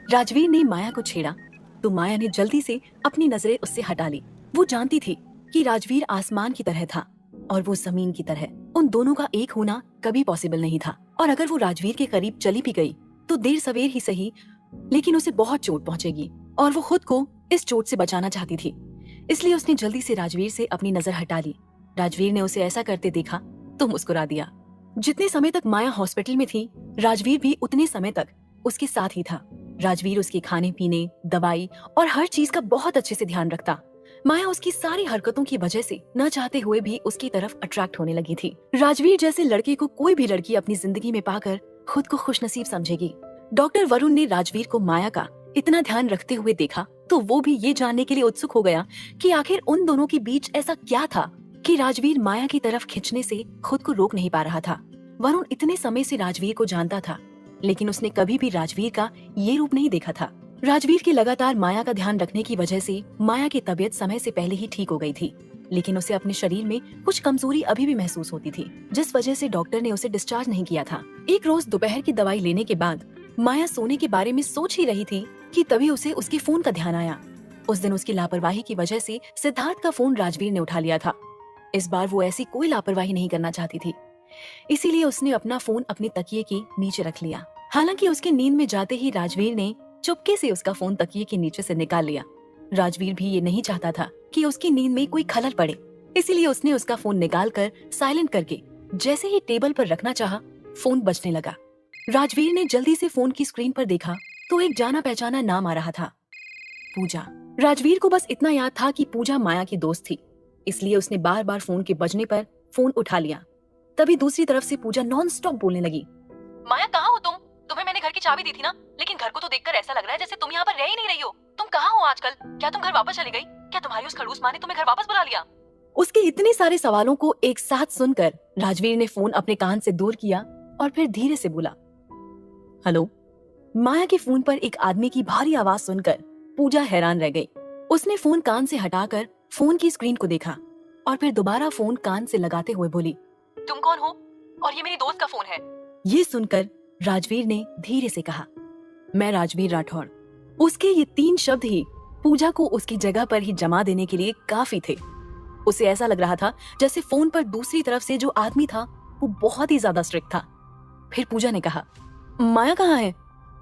राजवीर ने माया को छेड़ा तो माया ने जल्दी से अपनी नजरें उससे हटा ली। वो जानती थी कि राजवीर आसमान की तरह था और वो जमीन की तरह। उन दोनों का एक होना कभी पॉसिबल नहीं था, और अगर वो राजवीर के करीब चली भी गई तो देर सवेर ही सही, लेकिन उसे बहुत चोट पहुंचेगी और वो खुद को इस चोट से बचाना चाहती थी। इसलिए उसने जल्दी से राजवीर से अपनी नजर हटा ली। राजवीर ने उसे ऐसा करते देखा तो मुस्कुरा दिया। जितने समय तक माया हॉस्पिटल में थी, राजवीर भी उतने समय तक उसके साथ ही था। राजवीर उसके खाने पीने, दवाई और हर चीज का बहुत अच्छे से ध्यान रखता। माया उसकी सारी हरकतों की वजह से न चाहते हुए भी उसकी तरफ अट्रैक्ट होने लगी थी। राजवीर जैसे लड़के को कोई भी लड़की अपनी जिंदगी में पाकर खुद को खुशनसीब समझेगी। डॉक्टर वरुण ने राजवीर को माया का इतना ध्यान रखते हुए देखा तो वो भी ये जानने के लिए उत्सुक हो गया कि आखिर उन दोनों के बीच ऐसा क्या था कि राजवीर माया की तरफ खिंचने से खुद को रोक नहीं पा रहा था। वरुण इतने समय से राजवीर को जानता था, लेकिन उसने कभी भी राजवीर का ये रूप नहीं देखा था। राजवीर के लगातार माया का ध्यान रखने की वजह से माया की तबीयत समय से पहले ही ठीक हो गई थी, लेकिन उसे अपने शरीर में कुछ कमजोरी अभी भी महसूस होती थी, जिस वजह से डॉक्टर ने उसे डिस्चार्ज नहीं किया था। एक रोज दोपहर की दवाई लेने के बाद माया सोने के बारे में सोच ही रही थी कि तभी उसे उसके फोन का ध्यान आया। उस दिन उसकी लापरवाही की वजह से सिद्धार्थ का फोन राजवीर ने उठा लिया था। इस बार वो ऐसी कोई लापरवाही नहीं करना चाहती थी, इसीलिए उसने अपना फोन अपने तकिए के नीचे रख लिया। हालांकि उसके नींद में जाते ही राजवीर ने चुपके से उसका फोन तकिए के नीचे से निकाल लिया। राजवीर भी ये नहीं चाहता था कि उसकी नींद में कोई खलल पड़े, इसीलिए उसने उसका फोन निकाल कर साइलेंट करके जैसे ही टेबल पर रखना चाहा, फोन बजने लगा। राजवीर ने जल्दी से फोन की स्क्रीन पर देखा तो एक जाना पहचाना नाम आ रहा था, पूजा। राजवीर को बस इतना याद था कि पूजा माया की दोस्त थी, इसलिए उसने बार बार फोन के बजने पर फोन उठा लिया। तभी दूसरी तरफ से पूजा नॉन स्टॉप बोलने लगी, माया कहाँ हो तुम? तुम्हें मैंने घर की चाबी दी थी ना, लेकिन घर को तो देखकर ऐसा लग रहा है जैसे तुम यहाँ पर रह ही नहीं रही हो। तुम कहाँ हो आजकल? क्या तुम घर वापस चली गई? क्या तुम्हारी उस खड़ूस माँ ने तुम्हें घर वापस बुला लिया? उसके इतने सारे सवालों को एक साथ सुनकर राजवीर ने फोन अपने कान से दूर किया और फिर धीरे से बोला, हेलो। माया के फोन पर एक आदमी की भारी आवाज सुनकर पूजा हैरान रह गई। उसने फोन कान से हटाकर फोन की स्क्रीन को देखा और फिर दोबारा फोन कान से लगाते हुए बोली, तुम कौन हो? और ये मेरी दोस्त का फोन है। ये सुनकर राजवीर ने धीरे से कहा, मैं राजवीर राठौड़। उसके ये 3 शब्द ही पूजा को उसकी जगह पर ही जमा देने के लिए काफी थे। उसे ऐसा लग रहा था जैसे फोन पर दूसरी तरफ से जो आदमी था वो बहुत ही ज्यादा स्ट्रिक्ट था। फिर पूजा ने कहा, माया कहाँ है?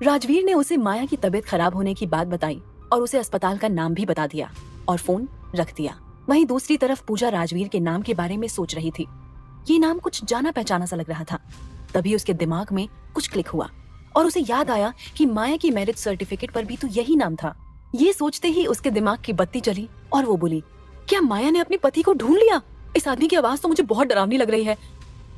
राजवीर ने उसे माया की तबीयत खराब होने की बात बताई और उसे अस्पताल का नाम भी बता दिया और फोन रख दिया। वहीं दूसरी तरफ पूजा राजवीर के नाम के बारे में सोच रही थी। ये नाम कुछ जाना पहचाना सा लग रहा था। तभी उसके दिमाग में कुछ क्लिक हुआ और उसे याद आया कि माया की मैरिज सर्टिफिकेट पर भी तो यही नाम था। ये सोचते ही उसके दिमाग की बत्ती चली और वो बोली, क्या माया ने अपने पति को ढूंढ लिया? इस आदमी की आवाज तो मुझे बहुत डरावनी लग रही है।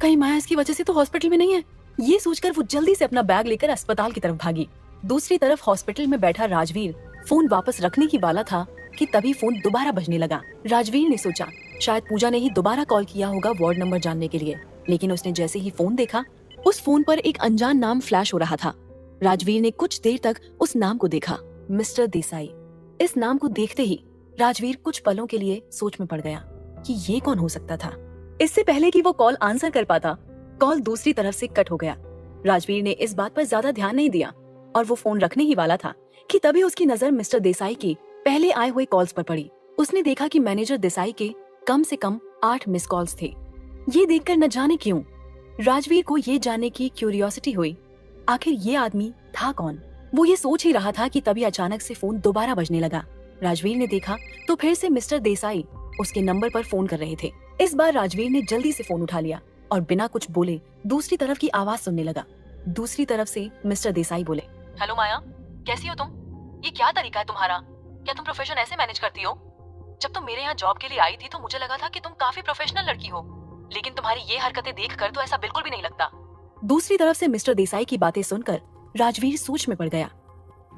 कहीं माया इसकी वजह से तो हॉस्पिटल में नहीं है? ये सोचकर वो जल्दी से अपना बैग लेकर अस्पताल की तरफ भागी। दूसरी तरफ हॉस्पिटल में बैठा राजवीर फोन वापस रखने ही वाला था कि तभी फोन दोबारा बजने लगा। राजवीर ने सोचा शायद पूजा ने ही दोबारा कॉल किया होगा वार्ड नंबर जानने के लिए, लेकिन उसने जैसे ही फोन देखा उस फोन पर एक अनजान नाम फ्लैश हो रहा था। राजवीर ने कुछ देर तक उस नाम को देखा, मिस्टर देसाई। इस नाम को देखते ही राजवीर कुछ पलों के लिए सोच में पड़ गया कि ये कौन हो सकता था। इससे पहले कि वो कॉल आंसर कर पाता, कॉल दूसरी तरफ से कट हो गया। राजवीर ने इस बात पर ज्यादा ध्यान नहीं दिया और वो फोन रखने ही वाला था कि तभी उसकी नजर मिस्टर देसाई के पहले आए हुए कॉल्स पर पड़ी। उसने देखा कि मैनेजर देसाई के कम से कम 8 मिस कॉल्स थे। ये देखकर न जाने क्यों राजवीर को ये जानने की क्यूरियोसिटी हुई, आखिर ये आदमी था कौन। वो ये सोच ही रहा था कि तभी अचानक से फोन दोबारा बजने लगा। राजवीर ने देखा तो फिर से मिस्टर देसाई उसके नंबर पर फोन कर रहे थे। इस बार राजवीर ने जल्दी से फोन उठा लिया और बिना कुछ बोले दूसरी तरफ की आवाज सुनने लगा। दूसरी तरफ से मिस्टर देसाई बोले, हेलो माया, कैसी हो तुम? ये क्या तरीका है तुम्हारा? क्या तुम प्रोफेशन ऐसे मैनेज करती हो? जब तुम मेरे यहाँ जॉब के लिए आई थी तो मुझे लगा था कि तुम काफी प्रोफेशनल लड़की हो, लेकिन तुम्हारी ये हरकतें देखकर तो ऐसा बिल्कुल भी नहीं लगता। दूसरी तरफ से मिस्टर देसाई की बातें सुनकर राजवीर सोच में पड़ गया।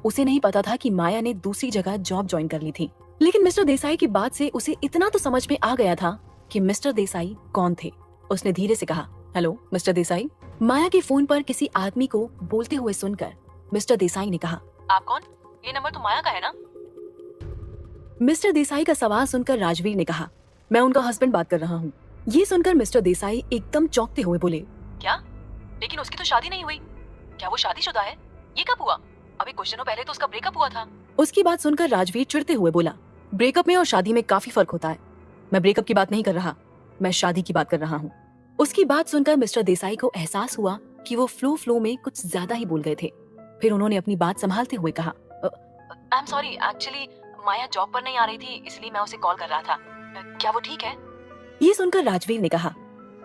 उसे नहीं पता था कि माया ने दूसरी जगह जॉब ज्वाइन कर ली थी, लेकिन मिस्टर देसाई की बात से उसे इतना तो समझ में आ गया था कि मिस्टर देसाई कौन थे। उसने धीरे से कहा, हेलो मिस्टर देसाई। माया के फोन पर किसी आदमी को बोलते हुए सुनकर मिस्टर देसाई ने कहा, आप कौन? ये नंबर तो माया का है ना? मिस्टर देसाई का सवाल सुनकर राजवीर ने कहा, मैं उनका हस्बैंड बात कर रहा हूँ। ये सुनकर मिस्टर देसाई एकदम चौंकते हुए बोले, क्या? लेकिन उसकी तो शादी नहीं हुई। क्या वो शादीशुदा है? ये कब हुआ? अभी कुछ दिनों पहले तो उसका ब्रेकअप हुआ था। उसकी बात सुनकर राजवीर चिढ़ते हुए बोला, ब्रेकअप में और शादी में काफी फर्क होता है। मैं ब्रेकअप की बात नहीं कर रहा, मैं शादी की बात कर रहा हूँ। उसकी बात सुनकर मिस्टर देसाई को एहसास हुआ कि वो फ्लो में कुछ ज्यादा ही बोल गए थे। फिर उन्होंने अपनी बात संभालते हुए कहा, I am sorry, actually Maya job पर नहीं आ रही थी, इसलिए मैं उसे कॉल कर रहा था। क्या वो ठीक है? ये सुनकर राजवीर ने कहा,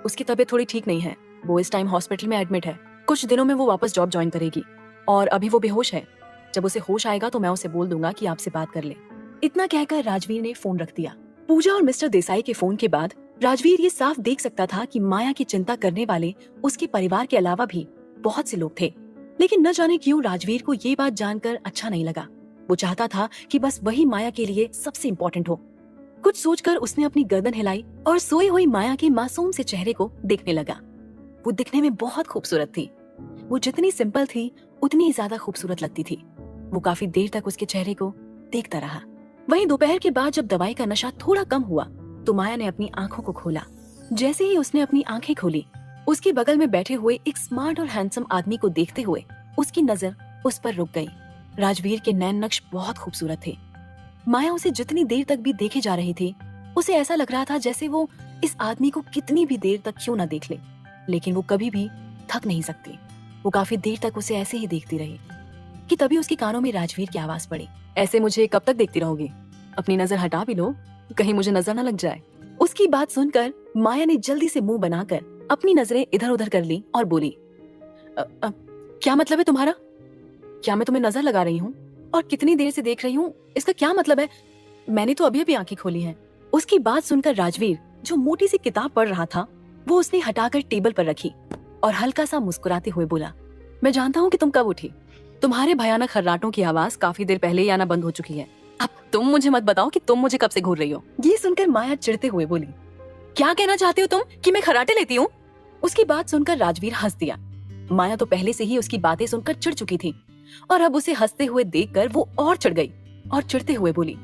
उसकी तबीयत थोड़ी ठीक नहीं है, वो इस टाइम हॉस्पिटल में एडमिट है। कुछ दिनों में वो वापस जॉब ज्वाइन करेगी और अभी वो बेहोश है। जब उसे होश आएगा तो मैं उसे बोल दूंगा कि आपसे बात कर ले। इतना कहकर राजवीर ने फोन रख दिया। पूजा और मिस्टर देसाई के फोन के बाद राजवीर ये साफ देख सकता था कि माया की चिंता करने वाले उसके परिवार के अलावा भी बहुत से लोग थे। लेकिन न जाने क्यों राजवीर को ये बात जानकर अच्छा नहीं लगा। वो चाहता था कि बस वही माया के लिए सबसे इम्पोर्टेंट हो। कुछ सोचकर उसने अपनी गर्दन हिलाई और सोई हुई माया के मासूम से चेहरे को देखने लगा। वो दिखने में बहुत खूबसूरत थी। वो जितनी सिंपल थी उतनी ही ज्यादा खूबसूरत लगती थी। वो काफी देर तक उसके चेहरे को देखता रहा। वहीं दोपहर के बाद जब दवाई का नशा थोड़ा कम हुआ तो माया ने अपनी आंखों को खोला। जैसे ही उसने अपनी आंखें खोली, उसके बगल में बैठे हुए एक स्मार्ट और हैंडसम आदमी को देखते हुए उसकी नजर उस पर रुक गई। राजवीर के नैन नक्श बहुत खूबसूरत थे। माया उसे जितनी देर तक भी देखे जा रही थी, उसे ऐसा लग रहा था जैसे वो इस आदमी को कितनी भी देर तक क्यों ना देख ले, लेकिन वो कभी भी थक नहीं सकती। वो काफी देर तक उसे ऐसे ही देखती रही कि तभी उसके कानों में राजवीर की आवाज पड़ी, ऐसे मुझे कब तक देखती रहोगी? अपनी नजर हटा भी लो, कहीं मुझे नजर ना लग जाए। उसकी बात सुनकर माया ने जल्दी से मुंह बनाकर अपनी नजरें इधर उधर कर ली और बोली, क्या मतलब है तुम्हारा? क्या मैं तुम्हें नजर लगा रही हूँ? और कितनी देर से देख रही हूँ, इसका क्या मतलब है? मैंने तो अभी अभी आंखें खोली हैं। उसकी बात सुनकर राजवीर, जो मोटी सी किताब पढ़ रहा था, वो उसने हटाकर टेबल पर रखी और हल्का सा मुस्कुराते हुए बोला, मैं जानता हूँ कि तुम कब उठी। तुम्हारे भयानक खर्राटों की आवाज काफी देर पहले ही आना बंद हो चुकी है। अब तुम मुझे मत बताओ कि तुम मुझे कब से घूर रही हो। ये सुनकर माया चिढ़ते हुए बोली, क्या कहना चाहते हो तुम कि मैं खर्राटे लेती हूँ? उसकी बात सुनकर राजवीर हंस दिया। माया तो पहले से ही उसकी बातें सुनकर चिढ़ चुकी थी और अब उसे हंसते हुए देखकर वो और चिढ़ गई और चिढ़ते हुए बोली,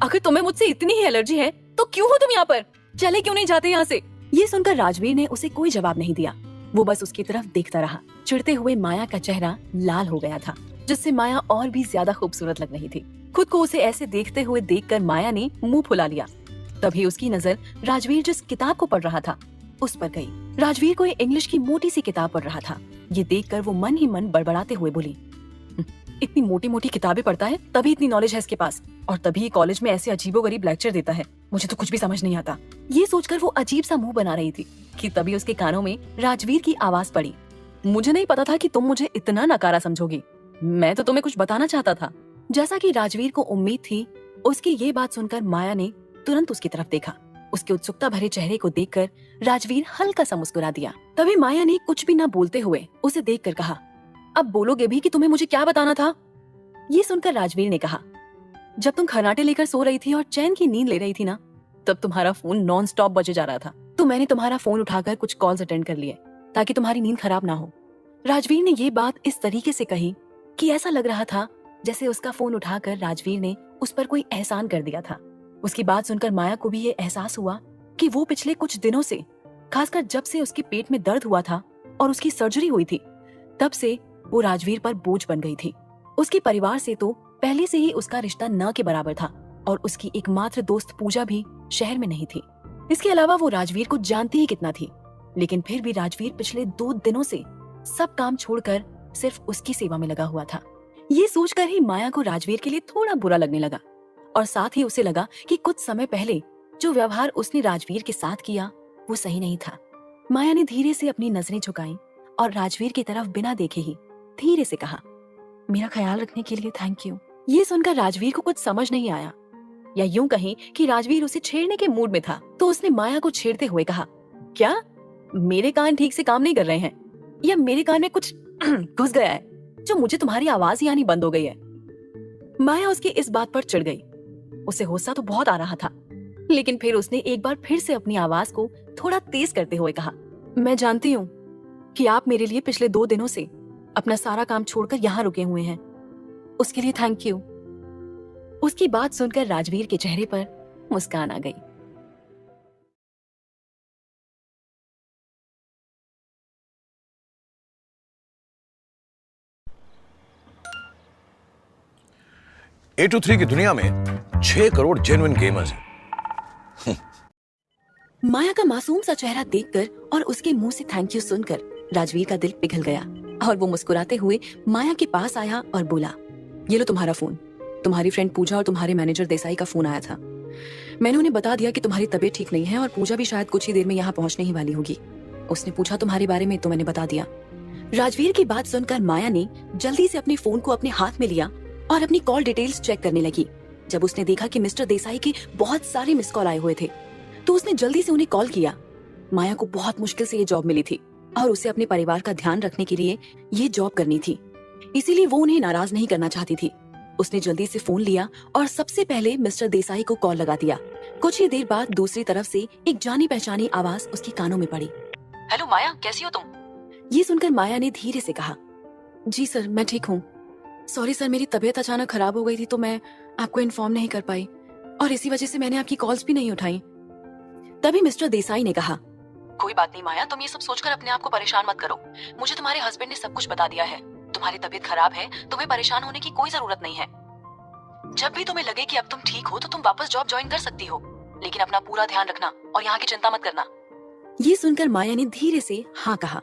अगर तुम्हें मुझसे इतनी ही एलर्जी है तो क्यों हो तुम यहाँ पर? चले क्यों नहीं जाते यहाँ से? ये सुनकर राजवीर ने उसे कोई जवाब नहीं दिया। वो बस उसकी तरफ देखता रहा। चिढ़ते हुए माया का चेहरा लाल हो गया था, जिससे माया और भी ज्यादा खूबसूरत लग रही थी। खुद को उसे ऐसे देखते हुए देखकर माया ने मुंह फुला लिया। तभी उसकी नजर राजवीर जिस किताब को पढ़ रहा था उस पर गई। राजवीर को इंग्लिश की मोटी सी किताब पढ़ रहा था। ये देखकर वो मन ही मन बड़बड़ाते हुए बोली, इतनी मोटी मोटी किताबें पढ़ता है तभी इतनी नॉलेज है इसके पास, और तभी कॉलेज में ऐसे अजीबोगरीब लेक्चर देता है। मुझे तो कुछ भी समझ नहीं आता। ये सोचकर वो अजीब सा मुंह बना रही थी कि तभी उसके कानों में राजवीर की आवाज पड़ी, मुझे नहीं पता था कि तुम मुझे इतना नकारा समझोगी। मैं तो तुम्हें कुछ बताना चाहता था। जैसा कि राजवीर को उम्मीद थी, उसकी ये बात सुनकर माया ने तुरंत उसकी तरफ देखा। उसके उत्सुकता भरे चेहरे को देखकर राजवीर हल्का सा मुस्कुरा दिया। तभी माया ने कुछ भी न बोलते हुए उसे देखकर कहा, अब बोलोगे भी कि तुम्हें मुझे क्या बताना था? ये सुनकर राजवीर ने कहा, जब तुम खर्राटे लेकर सो रही थी और चैन की नींद ले रही थी ना, तब तुम्हारा फोन नॉन स्टॉप बजे जा रहा था। तो मैंने तुम्हारा फोन उठाकर कुछ कॉल्स अटेंड कर लिए ताकि तुम्हारी नींद खराब ना हो। राजवीर ने ये बात इस तरीके से कही कि ऐसा लग रहा था जैसे उसका फोन उठाकर राजवीर ने उस पर कोई एहसान कर दिया था। उसकी बात सुनकर माया को भी ये एहसास हुआ कि वो पिछले कुछ दिनों से, खासकर जब से उसके पेट में दर्द हुआ था और उसकी सर्जरी हुई थी, तब से वो राजवीर पर बोझ बन गई थी। उसके परिवार से तो पहले से ही उसका रिश्ता न के बराबर था और उसकी एकमात्र दोस्त पूजा भी शहर में नहीं थी। इसके अलावा वो राजवीर को जानती ही कितना थी, लेकिन फिर भी राजवीर पिछले 2 दिनों से सब काम छोड़कर सिर्फ उसकी सेवा में लगा हुआ था। ये सोचकर ही माया को राजवीर के लिए थोड़ा बुरा लगने लगा और साथ ही उसे लगा कि कुछ समय पहले जो व्यवहार उसने राजवीर के साथ किया वो सही नहीं था। माया ने धीरे से अपनी नजरें झुकाई और राजवीर की तरफ बिना देखे ही धीरे से कहा, मेरा ख्याल रखने के लिए थैंक यू। ये सुनकर राजवीर को कुछ समझ नहीं आया, या यूं कहें कि राजवीर उसे छेड़ने के मूड में था, तो उसने माया को छेड़ते हुए कहा, क्या मेरे कान ठीक से काम नहीं कर रहे हैं, या मेरे कान में कुछ घुस गया है जो मुझे तुम्हारी आवाज ही आनी बंद हो गई है? माया उसकी इस बात पर चिढ़ गई। उसे गुस्सा तो बहुत आ रहा था, लेकिन फिर उसने एक बार फिर से अपनी आवाज को थोड़ा तेज करते हुए कहा, मैं जानती हूँ कि आप मेरे लिए पिछले 2 दिनों से अपना सारा काम छोड़कर यहाँ रुके हुए हैं, उसके लिए थैंक यू। उसकी बात सुनकर राजवीर के चेहरे पर मुस्कान आ गई। 823 की दुनिया में 6 करोड़ जेन्युइन गेमर्स हैं। माया का मासूम सा चेहरा देखकर और उसके मुंह से थैंक यू सुनकर राजवीर का दिल पिघल गया और वो मुस्कुराते हुए माया के पास आया और बोला, ये लो तुम्हारा फोन। तुम्हारी फ्रेंड पूजा और तुम्हारे मैनेजर देसाई का फोन आया था। मैंने उन्हें बता दिया कि तुम्हारी तबीयत ठीक नहीं है और पूजा भी शायद कुछ ही देर में यहाँ पहुंचने ही वाली होगी। उसने पूछा तुम्हारे बारे में तो मैंने बता दिया। राजवीर की बात सुनकर माया ने जल्दी से अपने फोन को अपने हाथ में लिया और अपनी कॉल डिटेल्स चेक करने लगी। जब उसने देखा कि मिस्टर देसाई के बहुत सारे मिस कॉल आए हुए थे तो उसने जल्दी से उन्हें कॉल किया। माया को बहुत मुश्किल से ये जॉब मिली थी और उसे अपने परिवार का ध्यान रखने के लिए ये जॉब करनी थी, इसीलिए वो उन्हें नाराज नहीं करना चाहती थी। उसने जल्दी से फोन लिया और सबसे पहले मिस्टर देसाई को कॉल लगा दिया। कुछ ही देर बाद दूसरी तरफ से एक जानी पहचानी आवाज उसके कानों में पड़ी। हेलो माया, कैसी हो तुम? ये सुनकर माया ने धीरे से कहा, जी सर मैं ठीक हूँ। सॉरी सर, मेरी तबीयत अचानक खराब हो गई थी तो मैं आपको इन्फॉर्म नहीं कर पाई और इसी वजह से मैंने आपकी कॉल्स भी नहीं उठाई। तभी मिस्टर देसाई ने कहा, कोई बात नहीं माया, तुम ये सब सोचकर अपने आप को परेशान मत करो। मुझे तुम्हारे हस्बैंड ने सब कुछ बता दिया है। तुम्हारी तबीयत खराब है, तुम्हें परेशान होने की कोई जरूरत नहीं है। जब भी तुम्हें लगे कि अब तुम ठीक हो तो तुम वापस जॉब ज्वाइन कर सकती हो, लेकिन अपना पूरा ध्यान रखना और यहाँ की चिंता मत करना। ये सुनकर माया ने धीरे से हाँ कहा।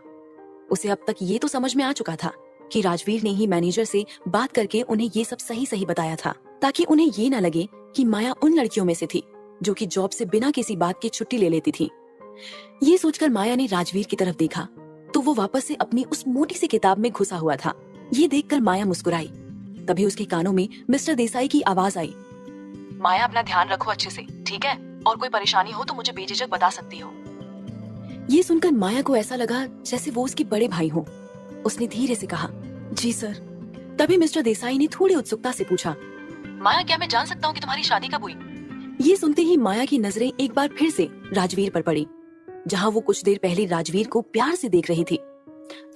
उसे अब तक ये तो समझ में आ चुका था कि राजवीर ने ही मैनेजर से बात करके उन्हें ये सब सही सही बताया था, ताकि उन्हें ये न लगे कि माया उन लड़कियों में से थी जो कि जॉब से बिना किसी बात की छुट्टी ले लेती थी। ये सोचकर माया ने राजवीर की तरफ देखा तो वो वापस से अपनी उस मोटी सी किताब में घुसा हुआ था। ये देखकर माया मुस्कुराई। तभी उसके कानों में मिस्टर देसाई की आवाज आई, माया अपना ध्यान रखो अच्छे से, ठीक है? और कोई परेशानी हो तो मुझे बेझिझक बता सकती हो। ये सुनकर माया को ऐसा लगा जैसे वो उसके बड़े भाई हों। उसने धीरे से कहा, जी सर। तभी मिस्टर देसाई ने थोड़ी उत्सुकता से पूछा, माया क्या मैं जान सकता हूँ कि तुम्हारी शादी कब हुई? ये सुनते ही माया की नजरें एक बार फिर से राजवीर पर पड़ी, जहाँ वो कुछ देर पहले राजवीर को प्यार से देख रही थी।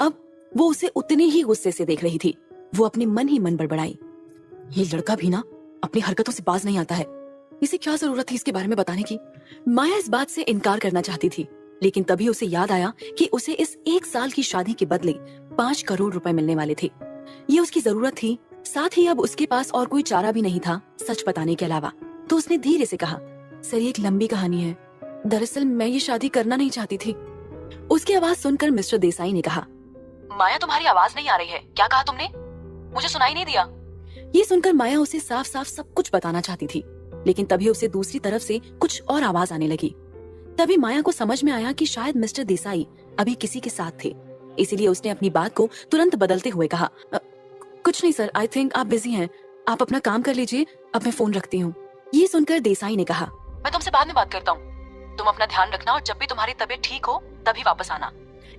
अब वो उसे उतने ही गुस्से से देख रही थी। वो अपने मन ही मन बड़बड़ाई, ये लड़का भी ना अपनी हरकतों से बाज नहीं आता है, इसे क्या जरूरत थी इसके बारे में बताने की। माया इस बात से इनकार करना चाहती थी, लेकिन तभी उसे याद आया कि उसे इस 1 साल की शादी के बदले 5 करोड़ रुपए मिलने वाले थे। ये उसकी जरूरत थी, साथ ही अब उसके पास और कोई चारा भी नहीं था सच बताने के अलावा। तो उसने धीरे से कहा, सर ये एक लंबी कहानी है, दरअसल मैं ये शादी करना नहीं चाहती थी। उसकी आवाज सुनकर मिस्टर देसाई ने कहा, माया तुम्हारी आवाज नहीं आ रही है, क्या कहा तुमने? मुझे सुनाई नहीं दिया। ये सुनकर माया उसे साफ साफ सब कुछ बताना चाहती थी, लेकिन तभी उसे दूसरी तरफ से कुछ और आवाज आने लगी। तभी माया को समझ में आया कि शायद मिस्टर देसाई अभी किसी के साथ थे, इसीलिए उसने अपनी बात को तुरंत बदलते हुए कहा, कुछ नहीं सर, आई थिंक आप बिजी हैं, आप अपना काम कर लीजिए, अब मैं फोन रखती हूँ। ये सुनकर देसाई ने कहा, मैं तुमसे बाद में बात करता हूँ, तुम अपना ध्यान रखना और जब भी तुम्हारी तबीयत ठीक हो तभी वापस आना।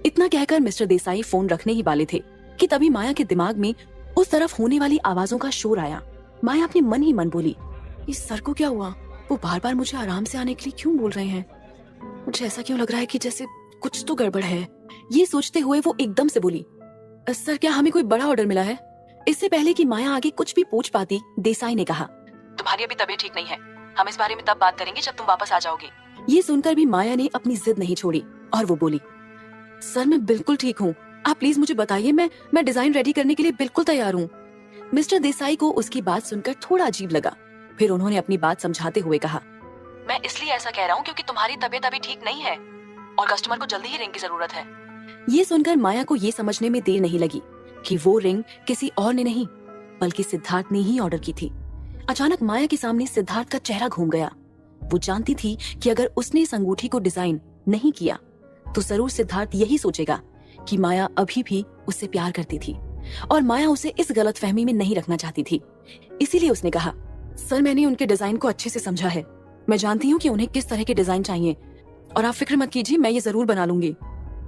इतना कहकर मिस्टर देसाई फोन रखने ही वाले थे कि तभी माया के दिमाग में उस तरफ होने वाली आवाजों का शोर आया। माया अपने मन ही मन बोली, इस सर को क्या हुआ? वो बार बार मुझे आराम से आने के लिए क्यों बोल रहे हैं? मुझे ऐसा क्यों लग रहा है कि जैसे कुछ तो गड़बड़ है। ये सोचते हुए वो एकदम से बोली, सर क्या हमें कोई बड़ा ऑर्डर मिला है? इससे पहले कि माया आगे कुछ भी पूछ पाती, देसाई ने कहा, तुम्हारी अभी तबीयत ठीक नहीं है, हम इस बारे में तब बात करेंगे जब तुम वापस आ जाओगे। ये सुनकर भी माया ने अपनी जिद नहीं छोड़ी और वो बोली, सर मैं बिल्कुल ठीक हूँ, आप प्लीज मुझे बताइए, मैं डिजाइन रेडी करने के लिए बिल्कुल तैयार हूँ। मिस्टर देसाई को उसकी बात सुनकर थोड़ा अजीब लगा, फिर उन्होंने अपनी बात समझाते हुए कहा, मैं इसलिए ऐसा कह रहा हूँ क्योंकि तुम्हारी तबीयत अभी ठीक नहीं है और कस्टमर को जल्दी ही रिंग की जरूरत है। ये सुनकर माया को ये समझने में देर नहीं लगी कि वो रिंग किसी और ने नहीं बल्कि सिद्धार्थ ने ही ऑर्डर की थी। अचानक माया के सामने सिद्धार्थ का चेहरा घूम गया। वो जानती थी कि अगर उसने इस अंगूठी को डिजाइन नहीं किया तो जरूर सिद्धार्थ यही सोचेगा कि माया अभी भी उससे प्यार करती थी और माया उसे इस गलतफहमी में नहीं रखना चाहती थी। इसीलिए उसने कहा, सर मैंने उनके डिजाइन को अच्छे से समझा है, मैं जानती हूँ कि उन्हें किस तरह के डिजाइन चाहिए और आप फिक्र मत कीजिए, मैं ये जरूर बना लूंगी।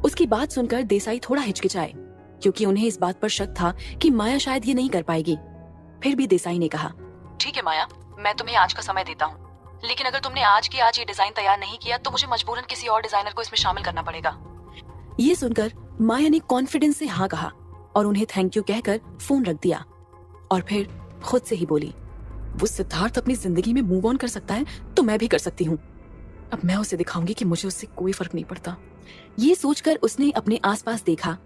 उसकी बात सुनकर देसाई थोड़ा हिचकिचाए क्योंकि उन्हें इस बात पर शक था कि माया शायद ये नहीं कर पाएगी। फिर भी देसाई ने कहा, ठीक है माया, मैं तुम्हें आज का समय देता हूँ, लेकिन अगर तुमने आज की आज ये डिजाइन तैयार नहीं किया तो मुझे मजबूरन किसी और डिजाइनर को इसमें शामिल करना पड़ेगा। ये सुनकर माया ने कॉन्फिडेंस से हाँ कहा और उन्हें थैंक यू कहकर फोन रख दिया और फिर खुद से ही बोली, वो सिद्धार्थ अपनी जिंदगी में मूव ऑन कर सकता है तो मैं भी कर सकती हूँ। अब मैं उसे दिखाऊंगी कि मुझे उससे कोई फर्क नहीं पड़ता। ये सोचकर उसने अपने आसपास देखा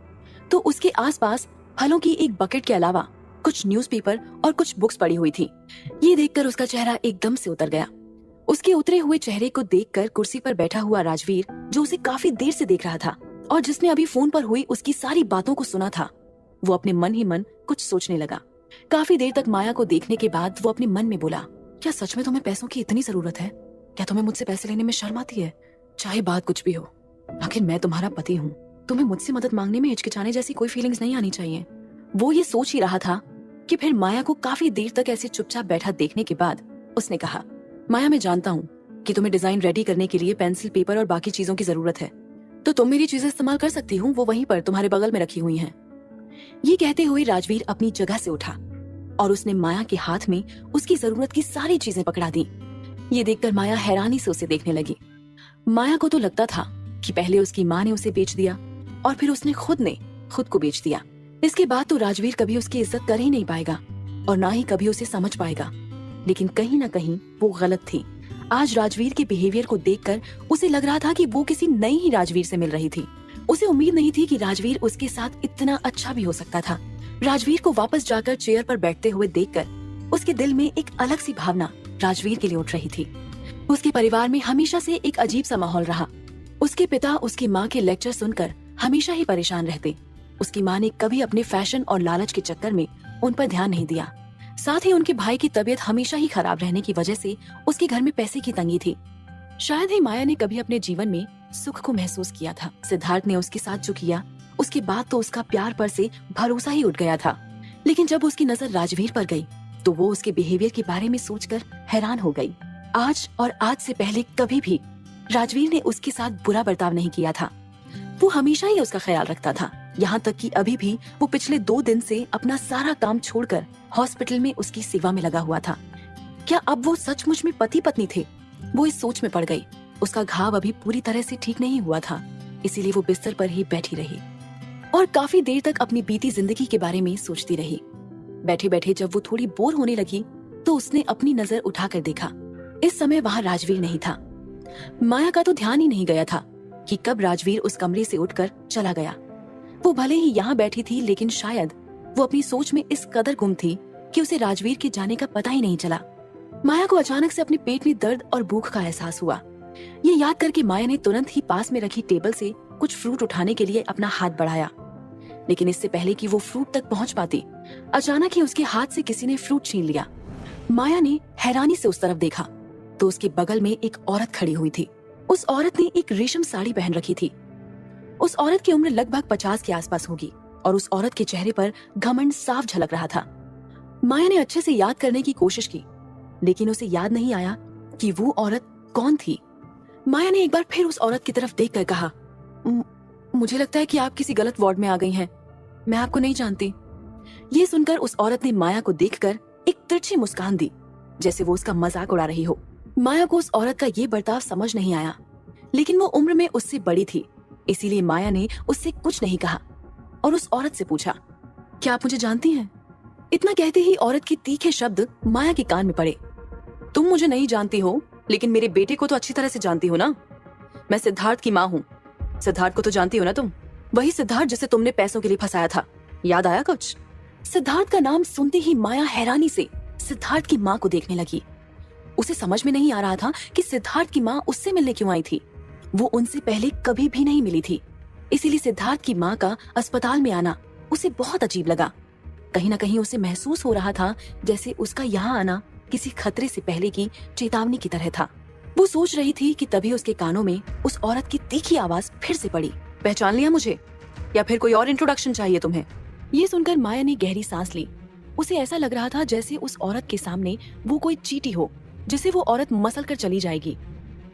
तो उसके आसपास फलों की एक बकेट के अलावा कुछ न्यूज़पेपर और कुछ बुक्स पड़ी हुई थी। ये देखकर उसका चेहरा एकदम से उतर गया। उसके उतरे हुए चेहरे को देखकर कुर्सी पर बैठा हुआ राजवीर, जो उसे काफी देर से देख रहा था और जिसने अभी फोन पर हुई उसकी सारी बातों को सुना था, वो अपने मन ही मन कुछ सोचने लगा। काफी देर तक माया को देखने के बाद वो अपने मन में बोला, क्या सच में तुम्हें पैसों की इतनी जरूरत है? क्या तुम्हें मुझसे पैसे लेने में शर्म आती है? चाहे बात कुछ भी हो, आखिर मैं तुम्हारा पति हूँ। तुम्हें मुझसे मदद मांगने में हिचकिचाने जैसी कोई फीलिंग्स नहीं आनी चाहिए। वो ये सोच ही रहा था कि फिर माया को काफी देर तक ऐसे चुपचाप बैठा देखने के बाद उसने कहा, माया, मैं जानता हूँ कि तुम्हें डिजाइन रेडी करने के लिए पेंसिल, पेपर और बाकी चीजों की जरूरत है, तो तुम मेरी चीजें इस्तेमाल कर सकती हो, वो वहीं पर तुम्हारे बगल में रखी हुई हैं। ये कहते हुए राजवीर अपनी जगह से उठा और उसने माया के हाथ में उसकी जरूरत की सारी चीजें पकड़ा दी। ये देखकर माया हैरानी से उसे देखने लगी। माया को तो लगता था कि पहले उसकी माँ ने उसे बेच दिया और फिर उसने खुद को बेच दिया। इसके बाद तो राजवीर कभी उसकी इज्जत कर ही नहीं पाएगा और ना ही कभी उसे समझ पाएगा। लेकिन कहीं ना कहीं वो गलत थी। आज राजवीर के बिहेवियर को देखकर उसे लग रहा था कि वो किसी नई ही राजवीर से मिल रही थी। उसे उम्मीद नहीं थी कि राजवीर उसके साथ इतना अच्छा भी हो सकता था। राजवीर को वापस जाकर चेयर पर बैठते हुए देखकर उसके दिल में एक अलग सी भावना राजवीर के लिए उठ रही थी। उसके परिवार में हमेशा से एक अजीब सा माहौल रहा। उसके पिता उसकी माँ के लेक्चर सुनकर हमेशा ही परेशान रहते। उसकी माँ ने कभी अपने फैशन और लालच के चक्कर में उन पर ध्यान नहीं दिया। साथ ही उनके भाई की तबीयत हमेशा ही खराब रहने की वजह से उसके घर में पैसे की तंगी थी। शायद ही माया ने कभी अपने जीवन में सुख को महसूस किया था। सिद्धार्थ ने उसके साथ जो किया, उसके बाद तो उसका प्यार पर से भरोसा ही उठ गया था। लेकिन जब उसकी नजर राजवीर पर गई तो वो उसके बिहेवियर के बारे में सोचकर हैरान हो गई। आज और आज से पहले कभी भी राजवीर ने उसके साथ बुरा बर्ताव नहीं किया था। वो हमेशा ही उसका ख्याल रखता था। यहाँ तक कि अभी भी वो पिछले 2 दिन से अपना सारा काम छोड़कर हॉस्पिटल में उसकी सेवा में लगा हुआ था। क्या अब वो सचमुच में पति पत्नी थे? वो इस सोच में पड़ गई। उसका घाव अभी पूरी तरह से ठीक नहीं हुआ था, इसीलिए वो बिस्तर पर ही बैठी रही और काफी देर तक अपनी बीती जिंदगी के बारे में सोचती रही। बैठे बैठे जब वो थोड़ी बोर होने लगी तो उसने अपनी नजर उठाकर देखा। इस समय वहाँ राजवीर नहीं था। माया का तो ध्यान ही नहीं गया था कि कब राजवीर उस कमरे से उठकर चला गया। वो भले ही यहाँ बैठी थी, लेकिन शायद वो अपनी सोच में इस कदर गुम थी कि उसे राजवीर के जाने का पता ही नहीं चला। माया को अचानक से अपने पेट में दर्द और भूख का एहसास हुआ। ये याद करके माया ने तुरंत ही पास में रखी टेबल से कुछ फ्रूट उठाने के लिए अपना हाथ बढ़ाया। लेकिन इससे पहले कि वो फ्रूट तक पहुंच पाती, अचानक ही उसके हाथ से किसी ने फ्रूट छीन लिया। माया ने हैरानी से उस तरफ देखा तो उसके बगल में एक औरत खड़ी हुई थी। उस औरत ने एक रेशम साड़ी पहन रखी थी। उस औरत की उम्र लगभग 50 के आसपास होगी और उस औरत के चेहरे पर घमंड साफ झलक रहा था। माया ने अच्छे से याद करने की कोशिश की, लेकिन उसे याद नहीं आया कि वो औरत कौन थी। माया ने एक बार फिर उस औरत की तरफ देखकर कहा, मुझे लगता है कि आप किसी गलत वार्ड में आ गई हैं। मैं आपको नहीं जानती। ये सुनकर उस औरत ने माया को देखकर एक तिरछी मुस्कान दी, जैसे वो उसका मजाक उड़ा रही हो। माया को उस औरत का ये बर्ताव समझ नहीं आया, लेकिन वो उम्र में उससे बड़ी थी, इसीलिए माया ने उससे कुछ नहीं कहा और उस औरत से पूछा, क्या आप मुझे जानती हैं? इतना कहते ही औरत के तीखे शब्द माया के कान में पड़े। तुम मुझे नहीं जानती हो, लेकिन मेरे बेटे को तो अच्छी तरह से जानती हो ना। मैं सिद्धार्थ की माँ हूँ। सिद्धार्थ को तो जानती हो ना तुम? वही सिद्धार्थ जिसे तुमने पैसों के लिए फंसाया था। याद आया कुछ? सिद्धार्थ का नाम सुनते ही माया हैरानी से सिद्धार्थ की माँ को देखने लगी। उसे समझ में नहीं आ रहा था कि सिद्धार्थ की माँ उससे मिलने क्यों आई थी। वो उनसे पहले कभी भी नहीं मिली थी, इसीलिए सिद्धार्थ की माँ का अस्पताल में आना उसे बहुत अजीब लगा। कहीं ना कहीं उसे महसूस हो रहा था जैसे उसका यहाँ आना किसी खतरे से पहले की चेतावनी की तरह था। वो सोच रही थी कि तभी उसके कानों में उस औरत की तीखी आवाज फिर से पड़ी, पहचान लिया मुझे, या फिर कोई और इंट्रोडक्शन चाहिए तुम्हें? ये सुनकर माया ने गहरी सांस ली। उसे ऐसा लग रहा था जैसे उस औरत के सामने वो कोई चींटी हो जिसे वो औरत मसल कर चली जाएगी।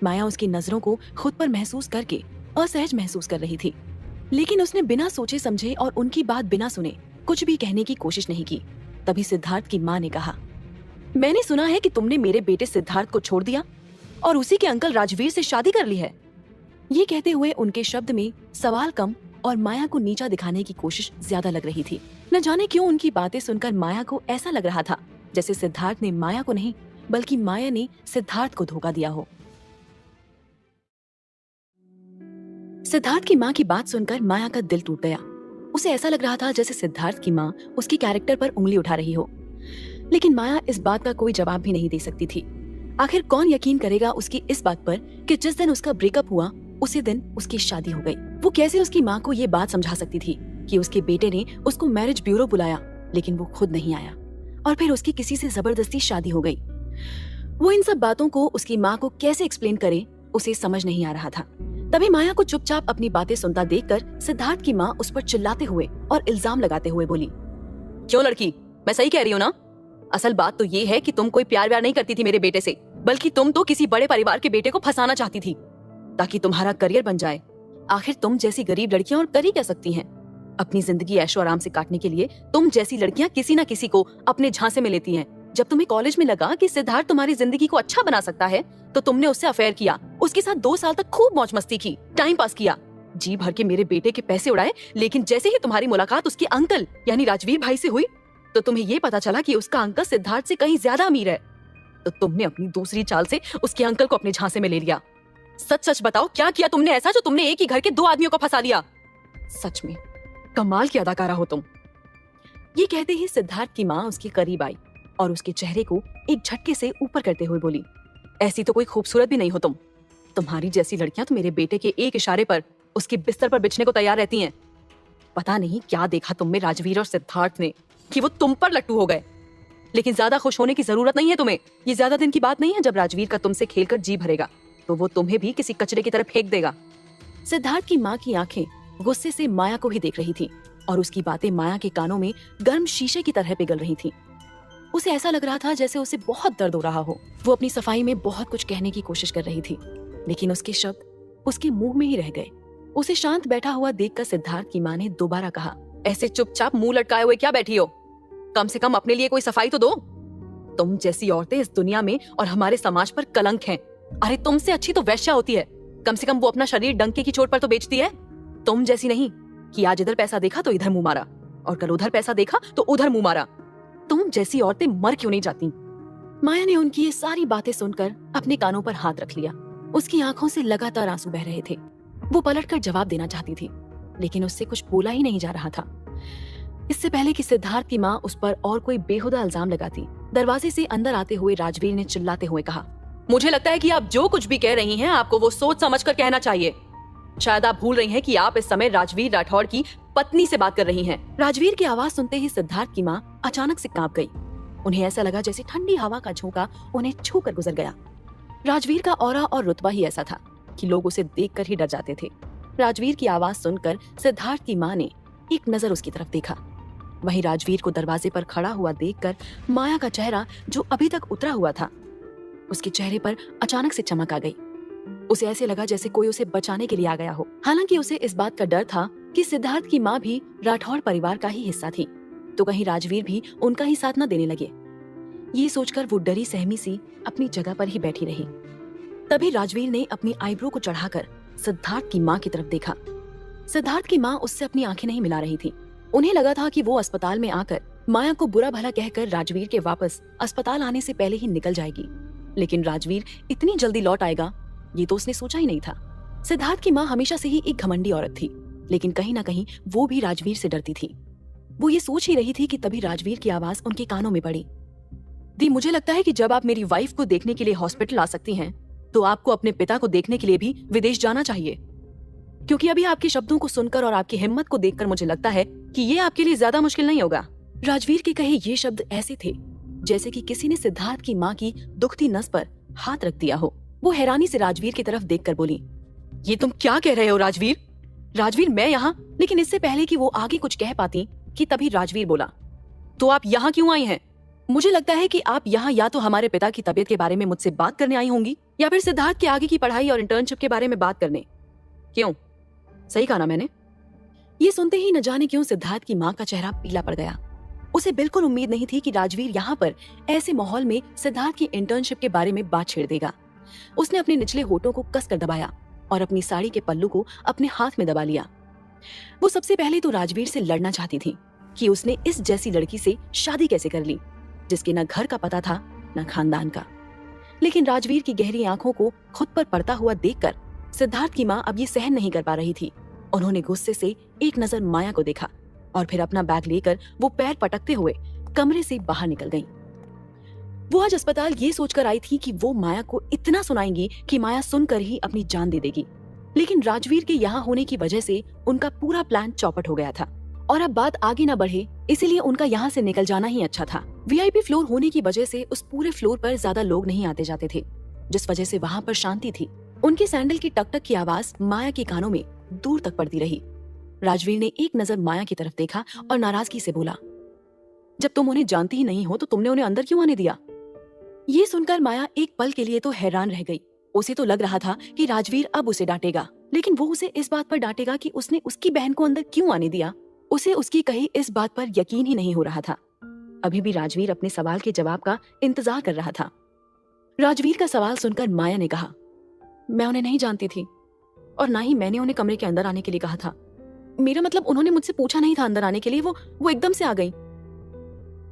माया उसकी नजरों को खुद पर महसूस करके असहज महसूस कर रही थी, लेकिन उसने बिना सोचे समझे और उनकी बात बिना सुने कुछ भी कहने की कोशिश नहीं की। तभी सिद्धार्थ की माँ ने कहा, मैंने सुना है कि तुमने मेरे बेटे सिद्धार्थ को छोड़ दिया और उसी के अंकल राजवीर से शादी कर ली है। ये कहते हुए उनके शब्द में सवाल कम और माया को नीचा दिखाने की कोशिश ज्यादा लग रही थी। न जाने क्यों उनकी बातें सुनकर माया को ऐसा लग रहा था जैसे सिद्धार्थ ने माया को नहीं, बल्कि माया ने सिद्धार्थ को धोखा दिया हो। सिद्धार्थ की माँ की बात सुनकर माया का दिल टूट गया। उसे ऐसा लग रहा था जैसे सिद्धार्थ की माँ उसके कैरेक्टर पर उंगली उठा रही हो। लेकिन माया इस बात का कोई जवाब भी नहीं दे सकती थी। आखिर कौन यकीन करेगा उसकी इस बात पर कि जिस दिन उसका ब्रेकअप हुआ उसी दिन उसकी शादी हो गई। वो कैसे उसकी माँ को ये बात समझा सकती थी कि उसके बेटे ने उसको मैरिज ब्यूरो बुलाया लेकिन वो खुद नहीं आया और फिर उसकी किसी से जबरदस्ती शादी हो गई। वो इन सब बातों को उसकी माँ को कैसे एक्सप्लेन करे उसे समझ नहीं आ रहा था। तभी माया को चुपचाप अपनी बातें सुनता देखकर सिद्धार्थ की माँ उस पर चिल्लाते हुए और इल्जाम लगाते हुए बोली, क्यों लड़की, मैं सही कह रही हूँ ना? असल बात तो ये है कि तुम कोई प्यार व्यार नहीं करती थी मेरे बेटे से, बल्कि तुम तो किसी बड़े परिवार के बेटे को फंसाना चाहती थी ताकि तुम्हारा करियर बन जाए। आखिर तुम जैसी गरीब लड़कियां और कर ही क्या सकती हैं? अपनी जिंदगी ऐशो आराम से काटने के लिए तुम जैसी लड़कियां किसी ना किसी को अपने झांसे में लेती हैं। जब तुम्हें कॉलेज में लगा कि सिद्धार्थ तुम्हारी जिंदगी को अच्छा बना सकता है तो तुमने उससे अफेयर किया, उसके साथ 2 साल तक खूब मौज मस्ती की, टाइम पास किया, जी भर के मेरे बेटे के पैसे उड़ाए। लेकिन जैसे ही तुम्हारी मुलाकात उसके अंकल यानी राजवीर भाई से हुई तो तुम्हें ये पता चला कि उसका अंकल सिद्धार्थ से कहीं ज्यादा अमीर है, तो तुमने अपनी दूसरी चाल से उसके अंकल को अपने झांसे में ले लिया। सच सच बताओ, क्या किया तुमने ऐसा जो तुमने एक ही घर के 2 आदमियों को फंसा लिया? सच में कमाल की अदाकारा हो तुम। ये कहते ही सिद्धार्थ की माँ उसके करीब आई और उसके चेहरे को एक झटके से ऊपर करते हुए बोली, ऐसी तो कोई खूबसूरत भी नहीं हो तुम। तुम्हारी जैसी लड़कियां तो मेरे बेटे के एक इशारे पर उसके बिस्तर पर बिछने को तैयार रहती हैं। पता नहीं क्या देखा तुम में राजवीर और सिद्धार्थ ने कि वो तुम पर लट्टू हो गए। लेकिन ज्यादा खुश होने की जरूरत नहीं है तुम्हें। ये ज्यादा दिन की बात नहीं है जब राजवीर का तुमसे खेलकर जी भरेगा तो वो तुम्हें भी किसी कचरे की तरह फेंक देगा। सिद्धार्थ की माँ की आंखें गुस्से से माया को ही देख रही थी और उसकी बातें माया के कानों में गर्म शीशे की तरह पिघल रही थी। उसे ऐसा लग रहा था जैसे उसे बहुत दर्द हो रहा हो। वो अपनी सफाई में बहुत कुछ कहने की कोशिश कर रही थी लेकिन उसके शब्द उसके मुंह में ही रह गए। उसे शांत बैठा हुआ देखकर सिद्धार्थ की माँ ने दोबारा कहा, ऐसे चुपचाप मुंह लटकाए हुए क्या बैठी हो? कम से कम अपने लिए कोई सफाई तो दो। तुम जैसी औरतें इस दुनिया में और हमारे समाज पर कलंक हैं। अरे तुमसे अच्छी तो वैश्या होती है, कम से कम वो अपना शरीर डंके की चोट पर तो बेचती है। तुम जैसी नहीं कि आज इधर पैसा देखा तो इधर मुंह मारा और कल उधर पैसा देखा तो उधर मुंह मारा। तुम जैसी औरतें मर क्यों नहीं जाती? माया ने उनकी ये सारी बातें सुनकर अपने कानों पर हाथ रख लिया। उसकी आंखों से लगातार आंसू बह रहे थे। वो पलटकर जवाब देना चाहती थी लेकिन उससे कुछ बोला ही नहीं जा रहा था। इससे पहले कि सिद्धार्थ की माँ उस पर और कोई बेहुदा इल्जाम लगाती, दरवाजे से अंदर आते हुए राजवीर ने चिल्लाते हुए कहा, मुझे लगता है कि आप जो कुछ भी कह रही हैं आपको वो सोच समझ कर कहना चाहिए। शायद आप भूल रही हैं कि आप इस समय राजवीर राठौड़ की पत्नी से बात कर रही हैं। राजवीर की आवाज सुनते ही सिद्धार्थ की माँ अचानक से कांप गई। उन्हें ऐसा लगा जैसे ठंडी हवा का झोंका उन्हें छू कर गुजर गया। राजवीर का ऑरा और रुतबा ही ऐसा था कि लोग उसे देखकर ही डर जाते थे। राजवीर की आवाज सुनकर सिद्धार्थ की माँ ने एक नजर उसकी तरफ देखा। वहीं राजवीर को दरवाजे पर खड़ा हुआ देखकर माया का चेहरा जो अभी तक उतरा हुआ था उसके चेहरे पर अचानक से चमक आ गई। उसे ऐसे लगा जैसे कोई उसे बचाने के लिए आ गया हो। हालांकि उसे इस बात का डर था कि सिद्धार्थ की माँ भी राठौड़ परिवार का ही हिस्सा थी तो कहीं राजवीर भी उनका ही साथ न देने लगे। ये सोचकर वो डरी सहमी सी अपनी जगह पर ही बैठी रही। तभी राजवीर ने अपनी आईब्रो को चढ़ाकर सिद्धार्थ की माँ की तरफ देखा। सिद्धार्थ की माँ उससे अपनी आंखें नहीं मिला रही थी। उन्हें लगा था कि वो अस्पताल में आकर माया को बुरा भला कहकर राजवीर के वापस अस्पताल आने से पहले ही निकल जाएगी, लेकिन राजवीर इतनी जल्दी लौट आएगा ये तो उसने सोचा ही नहीं था। सिद्धार्थ की माँ हमेशा से ही एक घमंडी औरत थी लेकिन कहीं ना कहीं वो भी राजवीर से डरती थी। वो ये सोच ही रही थी कि तभी राजवीर की आवाज उनके कानों में पड़ी, दी मुझे लगता है कि जब आप मेरी वाइफ को देखने के लिए हॉस्पिटल आ सकती हैं तो आपको अपने पिता को देखने के लिए भी विदेश जाना चाहिए, क्योंकि अभी आपके शब्दों को सुनकर और आपकी हिम्मत को देखकर मुझे लगता है कि ये आपके लिए ज्यादा मुश्किल नहीं होगा। राजवीर के कहे ये शब्द ऐसे थे जैसे कि किसी ने सिद्धार्थ की माँ की दुखती नस पर हाथ रख दिया हो। वो हैरानी से राजवीर की तरफ देखकर बोली, ये तुम क्या कह रहे हो राजवीर? राजवीर मैं यहाँ? लेकिन इससे पहले कि वो आगे कुछ कह पाती कि तभी राजवीर बोला, तो आप यहाँ क्यों आई हैं? मुझे लगता है कि आप यहाँ या तो हमारे पिता की तबीयत के बारे में मुझसे बात करने आई होंगी या फिर सिद्धार्थ के आगे की पढ़ाई और इंटर्नशिप के बारे में बात करने। क्यों, सही कहा ना मैंने? ये सुनते ही न जाने क्यों सिद्धार्थ की माँ का चेहरा पीला पड़ गया। उसे बिल्कुल उम्मीद नहीं थी कि राजवीर यहाँ पर ऐसे माहौल में सिद्धार्थ की इंटर्नशिप के बारे में बात छेड़ देगा। उसने अपने निचले होठों को कसकर दबाया और अपनी साड़ी के पल्लू को अपने हाथ में दबा लिया। वो सबसे पहले तो राजवीर से लड़ना चाहती थी कि उसने इस जैसी लड़की से शादी कैसे कर ली जिसके न घर का पता था न खानदान का। लेकिन राजवीर की गहरी आंखों को खुद पर पड़ता हुआ देखकर सिद्धार्थ की माँ अब ये सहन नहीं कर पा रही थी। उन्होंने गुस्से से एक नजर माया को देखा और फिर अपना बैग लेकर वो पैर पटकते हुए कमरे से बाहर निकल गई। वो आज अस्पताल ये सोचकर आई थी कि वो माया को इतना सुनाएंगी कि माया सुनकर ही अपनी जान दे देगी, लेकिन राजवीर के यहाँ होने की वजह से उनका पूरा प्लान चौपट हो गया था और अब बात आगे न बढ़े, इसीलिए उनका यहाँ से निकल जाना ही अच्छा था। वीआईपी फ्लोर होने की वजह से उस पूरे फ्लोर पर ज्यादा लोग नहीं आते जाते थे, जिस वजह से वहाँ पर शांति थी। उनके सैंडल की टक टक की आवाज माया के कानों में दूर तक पड़ती रही। राजवीर ने एक नजर माया की तरफ देखा और नाराजगी से बोला, जब तुम उन्हें जानती ही नहीं हो तो तुमने उन्हें अंदर क्यों आने दिया? ये सुनकर माया एक पल के लिए तो हैरान रह गई। उसे तो लग रहा था कि राजवीर अब उसे डांटेगा, लेकिन वो उसे इस बात पर डांटेगा कि उसने उसकी बहन को अंदर क्यों आने दिया। उसे उसकी कही इस बात पर यकीन ही नहीं हो रहा था। अभी भी राजवीर अपने सवाल के जवाब का इंतजार कर रहा था। राजवीर का सवाल सुनकर माया ने कहा, मैं उन्हें नहीं जानती थी और ना ही मैंने उन्हें कमरे के अंदर आने के लिए कहा था। मेरा मतलब उन्होंने मुझसे पूछा नहीं था अंदर आने के लिए, वो एकदम से आ गई।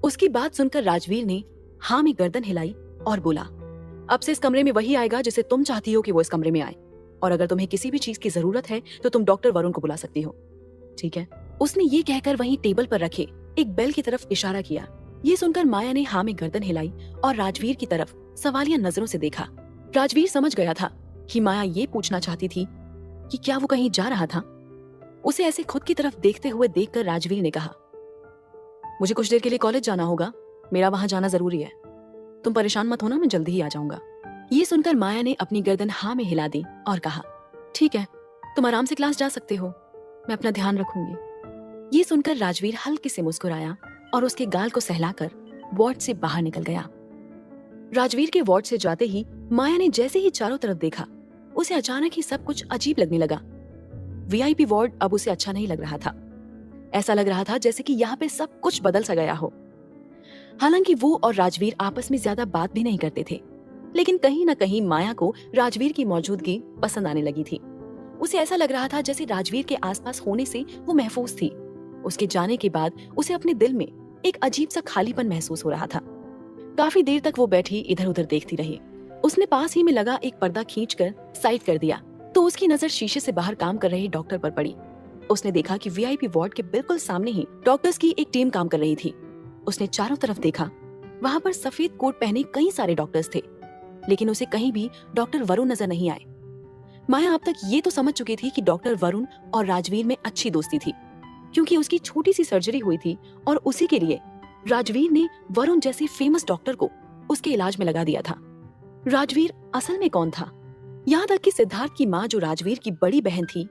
उसकी बात सुनकर राजवीर ने हाँ में गर्दन हिलाई और बोला, अब से इस कमरे में वही आएगा जिसे तुम चाहती हो कि वो इस कमरे में आए, और अगर तुम्हें किसी भी चीज की जरूरत है तो तुम डॉक्टर वरुण को बुला सकती हो, ठीक है? उसने ये कहकर वहीं टेबल पर रखे एक बेल की तरफ इशारा किया। ये सुनकर माया ने हाँ में गर्दन हिलाई और राजवीर की तरफ सवालिया नजरों से देखा। राजवीर समझ गया था कि माया ये पूछना चाहती थी कि क्या वो कहीं जा रहा था। उसे ऐसे खुद की तरफ देखते हुए देखकर राजवीर ने कहा, मुझे कुछ देर के लिए कॉलेज जाना होगा, मेरा वहां जाना जरूरी है। तुम परेशान मत होना, मैं जल्दी ही आ जाऊंगा। ये सुनकर माया ने अपनी गर्दन हाँ में हिला दी और कहा, ठीक है, तुम आराम से क्लास जा सकते हो, मैं अपना ध्यान रखूंगी। ये सुनकर राजवीर हल्के से मुस्कुराया और उसके गाल को सहलाकर वार्ड से बाहर निकल गया। राजवीर के वार्ड से जाते ही माया ने जैसे ही चारों तरफ देखा, उसे अचानक ही सब कुछ अजीब लगने लगा। वीआईपी वार्ड अब उसे अच्छा नहीं लग रहा था। ऐसा लग रहा था जैसे कि यहाँ पे सब कुछ बदल सा गया हो। हालांकि वो और राजवीर आपस में ज्यादा बात भी नहीं करते थे, लेकिन कहीं न कहीं माया को राजवीर की मौजूदगी पसंद आने लगी थी। उसे ऐसा लग रहा था जैसे राजवीर के आसपास होने से वो महफूज थी। उसके जाने के बाद उसे अपने दिल में एक अजीब सा खालीपन महसूस हो रहा था। काफी देर तक वो बैठी इधर उधर देखती रही। उसने पास ही में लगा एक पर्दा खींचकर साइड कर दिया तो उसकी नजर शीशे से बाहर काम कर रहे डॉक्टर पर पड़ी। उसने देखा कि वीआईपी वार्ड के बिल्कुल सामने ही डॉक्टर्स की एक टीम काम कर रही थी। उसने चारों तरफ देखा, वहाँ पर सफेद कोट पहने कई सारे डॉक्टर्स थे, लेकिन उसे कहीं भी डॉक्टर वरुण नजर नहीं आए। माया अब तक ये तो समझ चुकी थी कि डॉक्टर वरुण और राजवीर में अच्छी दोस्ती थी, क्योंकि उसकी छोटी सी सर्जरी हुई थी और उसी के लिए राजवीर ने वरुण जैसे फेमस डॉक्टर को उसके इलाज में लगा दिया था। राजवीर असल में कौन था? यहाँ तक कि सिद्धार्थ की माँ जो राजवीर की बड़ी बहन थी,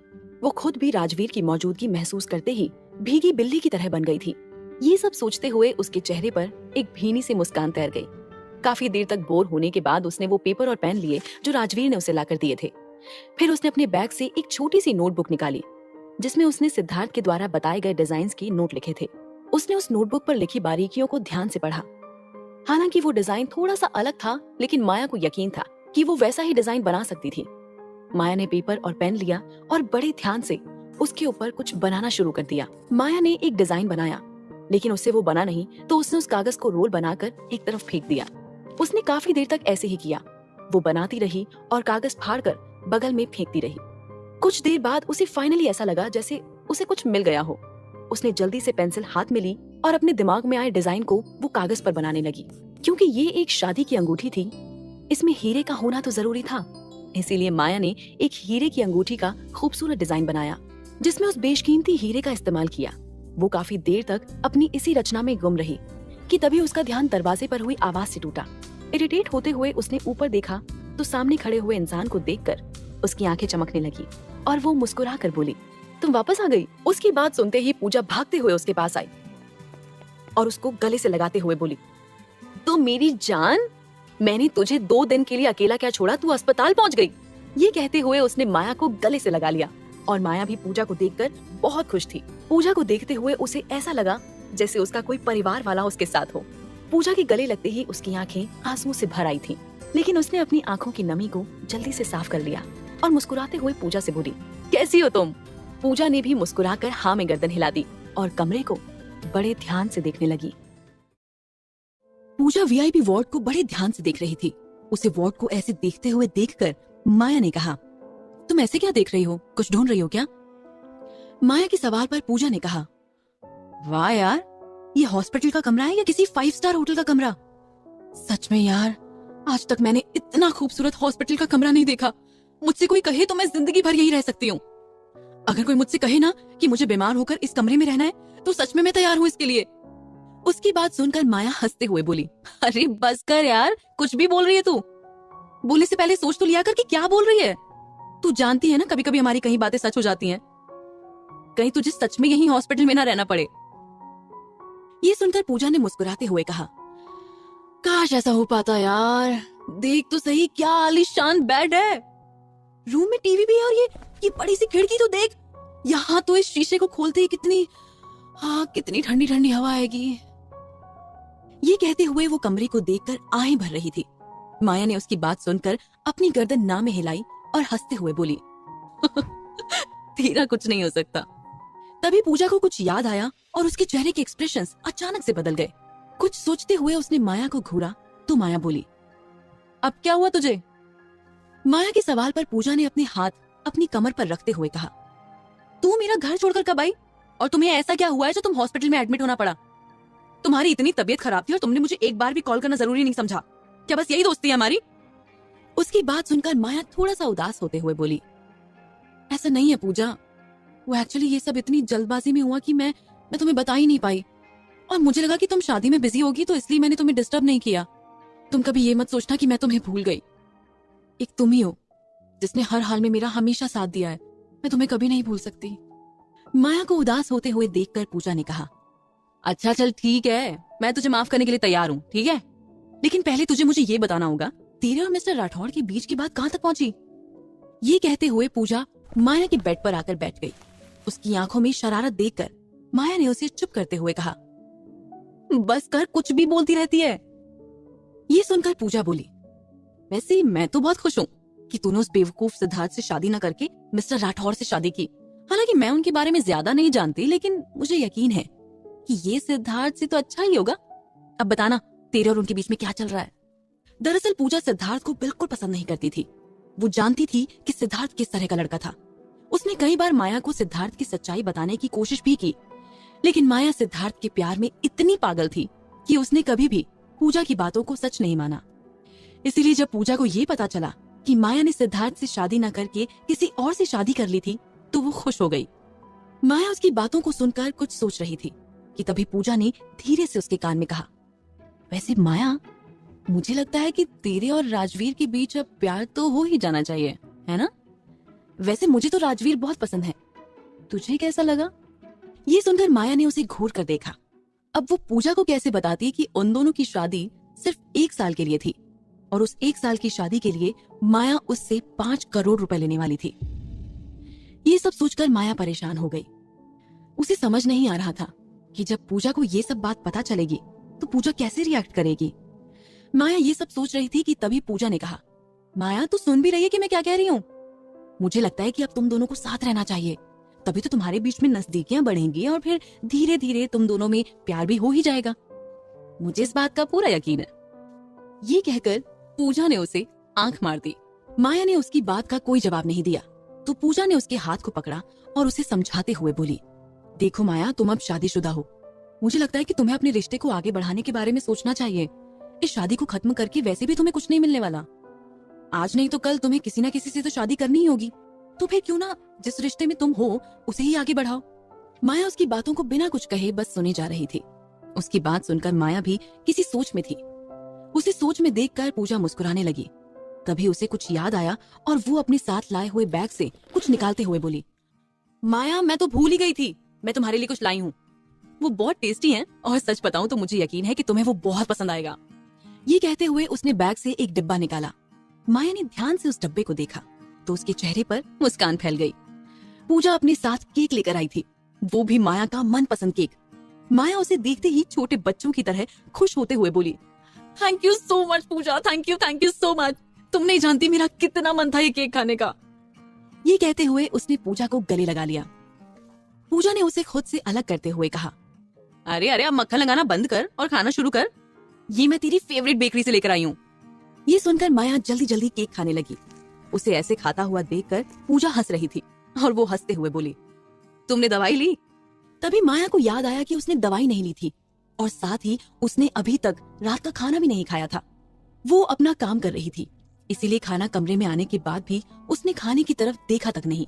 वो खुद भी राजवीर की मौजूदगी महसूस करते ही भीगी बिल्ली की तरह बन गई थी। ये सब सोचते हुए उसके चेहरे पर एक भीनी सी मुस्कान तैर गई। काफी देर तक बोर होने के बाद उसने वो पेपर और पेन लिए जो राजवीर ने उसे लाकर दिए थे। फिर उसने अपने बैग से एक छोटी सी नोटबुक निकाली जिसमें उसने सिद्धार्थ के द्वारा बताए गए डिजाइन्स की नोट लिखे थे। उसने उस नोटबुक पर लिखी बारीकियों को ध्यान से पढ़ा। हालांकि वो डिजाइन थोड़ा सा अलग था, लेकिन माया को यकीन था कि वो वैसा ही डिजाइन बना सकती थी। माया ने पेपर और पेन लिया और बड़े ध्यान से उसके ऊपर कुछ बनाना शुरू कर दिया। माया ने एक डिजाइन बनाया, लेकिन उससे वो बना नहीं तो उसने उस कागज को रोल बनाकर एक तरफ फेंक दिया। उसने काफी देर तक ऐसे ही किया। वो बनाती रही और कागज फाड़कर बगल में फेंकती रही। कुछ देर बाद उसे फाइनली ऐसा लगा जैसे उसे कुछ मिल गया हो। उसने जल्दी से पेंसिल हाथ में ली और अपने दिमाग में आए डिजाइन को वो कागज पर बनाने लगी। क्योंकि ये एक शादी की अंगूठी थी, इसमें हीरे का होना तो जरूरी था। इसीलिए माया ने एक हीरे की अंगूठी का खूबसूरत डिजाइन बनाया जिसमें उस बेशकीमती हीरे का इस्तेमाल किया। वो काफी देर तक अपनी इसी रचना में गुम रही कि तभी उसका ध्यान दरवाजे पर हुई आवाज से टूटा। इरिटेट होते हुए उसने ऊपर देखा तो सामने खड़े हुए इंसान को देखकर उसकी आंखें चमकने लगी और वो मुस्कुरा कर बोली, तुम वापस आ गई। उसकी बात सुनते ही पूजा भागते हुए उसके पास आई और उसको गले से लगाते हुए बोली, तो मेरी जान, मैंने तुझे 2 दिन के लिए अकेला क्या छोड़ा, तू अस्पताल पहुंच गई। ये कहते हुए उसने माया को गले से लगा लिया और माया भी पूजा को देखकर बहुत खुश थी। पूजा को देखते हुए उसे ऐसा लगा जैसे उसका कोई परिवार वाला उसके साथ हो। पूजा के गले लगते ही उसकी आंखें आंसुओं से भर आई थीं, लेकिन उसने अपनी आंखों की नमी को जल्दी से साफ कर लिया और मुस्कुराते हुए पूजा से बोली, कैसी हो तुम? पूजा ने भी मुस्कुराकर हाँ में गर्दन हिला दी और कमरे को बड़े ध्यान से देखने लगी। पूजा वीआईपी वार्ड को बड़े ध्यान से देख रही थी। उसे वार्ड को ऐसे देखते हुए देखकर माया ने कहा, तुम ऐसे क्या देख रही हो, कुछ ढूंढ रही हो क्या? माया के सवाल पर पूजा ने कहा, वाह यार, ये हॉस्पिटल का कमरा है या किसी 5 स्टार होटल का कमरा? सच में यार, आज तक मैंने इतना खूबसूरत हॉस्पिटल का कमरा नहीं देखा। मुझसे कोई कहे तो मैं जिंदगी भर यही रह सकती हूँ। अगर कोई मुझसे कहे ना कि मुझे बीमार होकर इस कमरे में रहना है, तो सच में मैं तैयार हूँ इसके लिए। उसकी बात सुनकर माया हंसते हुए बोली, अरे बस कर यार, कुछ भी बोल रही है तू। बोलने से पहले सोच तो लिया कर कि क्या बोल रही है। तू जानती है ना, कभी कभी हमारी कहीं बातें सच हो जाती हैं। कहीं तुझे सच में यही हॉस्पिटल में ना रहना पड़े। ये सुनकर पूजा ने मुस्कुराते हुए कहा, काश ऐसा हो पाता यार। देख तो सही, क्या आलीशान बेड है, रूम में टीवी भी है, और ये बड़ी सी खिड़की तो देख। यहाँ तो इस शीशे को खोलते ही कितनी ठंडी ठंडी हवा आएगी। ये कहते हुए वो कमरे को देखकर आहें भर रही थी। माया ने उसकी बात सुनकर अपनी गर्दन ना में हिलाई और हंसते हुए बोली, तेरा कुछ नहीं हो सकता। तभी पूजा को कुछ याद आया और उसके चेहरे के एक्सप्रेशंस अचानक से बदल गए। कुछ सोचते हुए उसने माया को घूरा तो माया बोली, अब क्या हुआ तुझे? माया के सवाल पर पूजा ने अपने हाथ अपनी कमर पर रखते हुए कहा, तू मेरा घर छोड़कर कब आई? और तुम्हें ऐसा क्या हुआ है जो तुम हॉस्पिटल में एडमिट होना पड़ा? तुम्हारी इतनी तबीयत खराब थी और तुमने मुझे एक बार भी कॉल करना जरूरी नहीं समझा? क्या बस यही दोस्ती है हमारी? उसकी बात सुनकर माया थोड़ा सा उदास होते हुए बोली, ऐसा नहीं है पूजा, वो एक्चुअली ये सब इतनी जल्दबाजी में हुआ कि मैं तुम्हें बता ही नहीं पाई। और मुझे लगा कि तुम शादी में बिजी होगी, तो इसलिए मैंने तुम्हें डिस्टर्ब नहीं किया। तुम कभी ये मत सोचना कि मैं तुम्हें भूल गई। एक तुम ही हो जिसने हर हाल में मेरा हमेशा साथ दिया है। मैं तुम्हें कभी नहीं भूल सकती। माया को उदास होते हुए देखकर पूजा ने कहा, अच्छा चल ठीक है, मैं तुझे माफ करने के लिए तैयार हूँ, ठीक है, लेकिन पहले तुझे मुझे ये बताना होगा, तेरे और मिस्टर राठौड़ के बीच की बात कहाँ तक पहुंची? ये कहते हुए पूजा माया के बेड पर आकर बैठ गई। उसकी आंखों में शरारत देखकर माया ने उसे चुप करते हुए कहा, बस कर, कुछ भी बोलती रहती है। ये सुनकर पूजा बोली, वैसे मैं तो बहुत खुश हूँ कि तूने उस बेवकूफ सिद्धार्थ से शादी न करके मिस्टर राठौर से शादी की। हालांकि मैं उनके बारे में ज्यादा नहीं जानती, लेकिन मुझे यकीन है कि ये सिद्धार्थ से तो अच्छा ही होगा। अब बताना, तेरे और उनके बीच में क्या चल रहा है? दरअसल पूजा सिद्धार्थ को बिल्कुल पसंद नहीं करती थी। वो जानती थी कि सिद्धार्थ किस तरह का लड़का था। उसने कई बार माया को सिद्धार्थ की सच्चाई बताने की कोशिश भी की, लेकिन माया सिद्धार्थ के प्यार में इतनी पागल थी कि उसने कभी भी पूजा की बातों को सच नहीं माना। इसीलिए जब पूजा को ये पता चला कि माया ने सिद्धार्थ से शादी न करके किसी और से शादी कर ली थी, तो वो खुश हो गई। माया उसकी बातों को सुनकर कुछ सोच रही थी कि तभी पूजा ने धीरे से उसके कान में कहा, वैसे माया, मुझे लगता है कि तेरे और राजवीर के बीच अब प्यार तो हो ही जाना चाहिए, है ना? वैसे मुझे तो राजवीर बहुत पसंद है, तुझे कैसा लगा? ये सुनकर माया ने उसे घूर कर देखा। अब वो पूजा को कैसे बताती कि उन दोनों की शादी सिर्फ 1 साल के लिए थी और उस 1 साल की शादी के लिए माया उससे 5 करोड़ रुपए लेने वाली थी। ये सब सोचकर माया परेशान हो गई। उसे समझ नहीं आ रहा था कि जब पूजा को ये सब बात पता चलेगी तो पूजा कैसे रिएक्ट करेगी। माया ये सब सोच रही थी कि तभी पूजा ने कहा, माया तू सुन भी रही है कि मैं क्या कह रही हूँ? मुझे लगता है कि अब तुम दोनों को साथ रहना चाहिए, तभी तो तुम्हारे बीच में नजदीकियां बढ़ेंगी और फिर धीरे धीरे तुम दोनों में प्यार भी हो ही जाएगा। मुझे इस बात का पूरा यकीन है। ये कहकर पूजा ने उसे आंख मार दी। माया ने उसकी बात का कोई जवाब नहीं दिया, तो पूजा ने उसके हाथ को पकड़ा और उसे समझाते हुए बोली, देखो माया, तुम अब शादीशुदा हो। मुझे लगता है कि तुम्हें अपने रिश्ते को आगे बढ़ाने के बारे में सोचना चाहिए। इस शादी को खत्म करके वैसे भी तुम्हें कुछ नहीं मिलने वाला। आज नहीं तो कल तुम्हें किसी ना किसी से तो शादी करनी ही होगी, तो फिर क्यों ना जिस रिश्ते में तुम हो उसे ही आगे बढ़ाओ। माया उसकी बातों को बिना कुछ कहे बस सुने जा रही थी। उसकी बात सुनकर माया भी किसी सोच में थी। उसे सोच में देखकर पूजा मुस्कुराने लगी। तभी उसे कुछ याद आया और वो अपने साथ लाए हुए बैग से कुछ निकालते हुए बोली, माया मैं तो भूल ही गई थी, मैं तुम्हारे लिए कुछ लाई हूँ। वो बहुत टेस्टी हैं और सच बताऊं तो मुझे यकीन है कि तुम्हें वो बहुत पसंद आएगा। ये कहते हुए उसने बैग से एक डिब्बा निकाला। माया ने ध्यान से उस डब्बे को देखा तो उसके चेहरे पर मुस्कान फैल गई। पूजा अपने साथ केक लेकर आई थी, वो भी माया का मनपसंद केक। माया उसे देखते ही छोटे बच्चों की तरह खुश होते हुए बोली, thank you so much Puja, thank you so much. तुम नहीं जानती मेरा कितना मन था ये केक खाने का। ये कहते हुए उसने पूजा को गले लगा लिया। पूजा ने उसे खुद से अलग करते हुए कहा, अरे अरे अब मक्खन लगाना बंद कर और खाना शुरू कर। ये मैं तेरी फेवरेट बेकरी से लेकर आई हूँ। ये सुनकर माया जल्दी जल्दी केक खाने लगी। उसे ऐसे खाता हुआ देखकर पूजा हंस रही थी और वो हंसते हुए बोली, तुमने दवाई ली? तभी माया को याद आया कि उसने दवाई नहीं ली थी और साथ ही उसने अभी तक रात का खाना भी नहीं खाया था। वो अपना काम कर रही थी, इसीलिए खाना कमरे में आने के बाद भी उसने खाने की तरफ देखा तक नहीं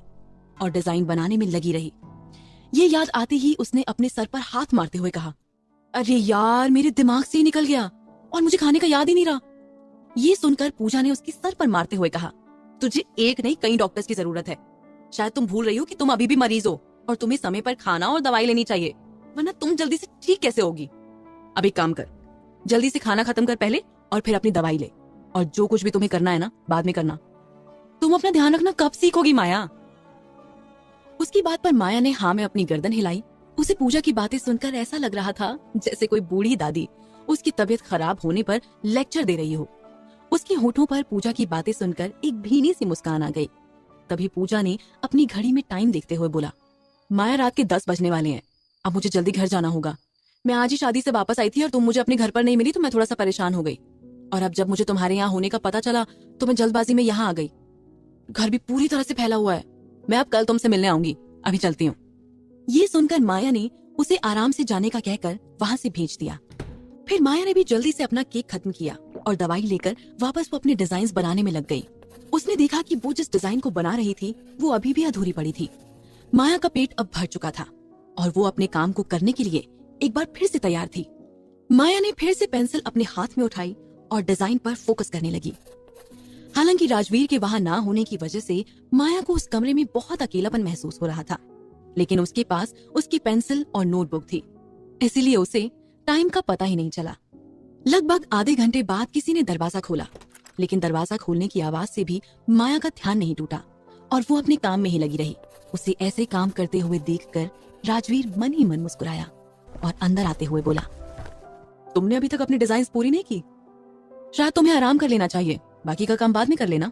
और डिजाइन बनाने में लगी रही। ये याद आते ही उसने अपने सर पर हाथ मारते हुए कहा, अरे यार, मेरे दिमाग से ही निकल गया और मुझे खाने का याद ही नहीं रहा। ये सुनकर पूजा ने उसके सर पर मारते हुए कहा, तुझे एक नहीं कई डॉक्टर्स की जरूरत है। शायद तुम भूल रही हो कि तुम अभी भी मरीज हो और तुम्हें समय पर खाना और दवाई लेनी चाहिए, वरना तुम जल्दी से ठीक कैसे होगी। अब एक काम कर, जल्दी से खाना खत्म कर पहले और फिर अपनी दवाई ले, और जो कुछ भी तुम्हें करना है ना बाद में करना। तुम अपना ध्यान रखना कब सीखोगी माया। उसकी बात पर माया ने हाँ में अपनी गर्दन हिलाई। उसे पूजा की बातें सुनकर ऐसा लग रहा था जैसे कोई बूढ़ी दादी उसकी तबीयत खराब होने पर लेक्चर दे रही हो। उसके होठों पर पूजा की बातें सुनकर एक भीनी सी मुस्कान आ गई। तभी पूजा ने अपनी घड़ी में टाइम देखते हुए बोला, माया, रात के 10 बजने वाले हैं, अब मुझे जल्दी घर जाना होगा। मैं आज ही शादी से वापस आई थी और तुम मुझे अपने घर पर नहीं मिली तो मैं थोड़ा सा परेशान हो गई, और अब जब मुझे तुम्हारे यहाँ होने का पता चला तो मैं जल्दबाजी में यहाँ आ गई। घर भी पूरी तरह से फैला हुआ है। मैं अब कल तुमसे मिलने आऊंगी, अभी चलती हूँ। ये सुनकर माया ने उसे आराम से जाने का कहकर वहां से भेज दिया। फिर माया ने भी जल्दी से अपना केक खत्म किया और दवाई लेकर वापस वो अपने डिजाइन बनाने में लग गई। उसने देखा कि वो जिस डिजाइन को बना रही थी वो अभी भी अधूरी पड़ी थी। माया का पेट अब भर चुका था और वो अपने काम को करने के लिए एक बार फिर से तैयार थी। माया ने फिर से पेंसिल अपने हाथ में उठाई और डिजाइन पर फोकस करने लगी। हालांकि राजवीर के वहां ना होने की वजह से माया को उस कमरे में बहुत अकेलापन महसूस हो रहा था, लेकिन उसके पास उसकी पेंसिल और नोटबुक थी, इसीलिए उसे टाइम का पता ही नहीं चला। लगभग आधे घंटे बाद किसी ने दरवाजा खोला, लेकिन दरवाजा खोलने की आवाज से भी माया का ध्यान नहीं टूटा और वो अपने काम में ही लगी रही। उसे ऐसे काम करते हुए देखकर राजवीर मन ही मन मुस्कुराया और अंदर आते हुए बोला, तुमने अभी तक अपनी डिजाइन पूरी नहीं की, शायद तुम्हें आराम कर लेना चाहिए, बाकी का काम बाद में कर लेना।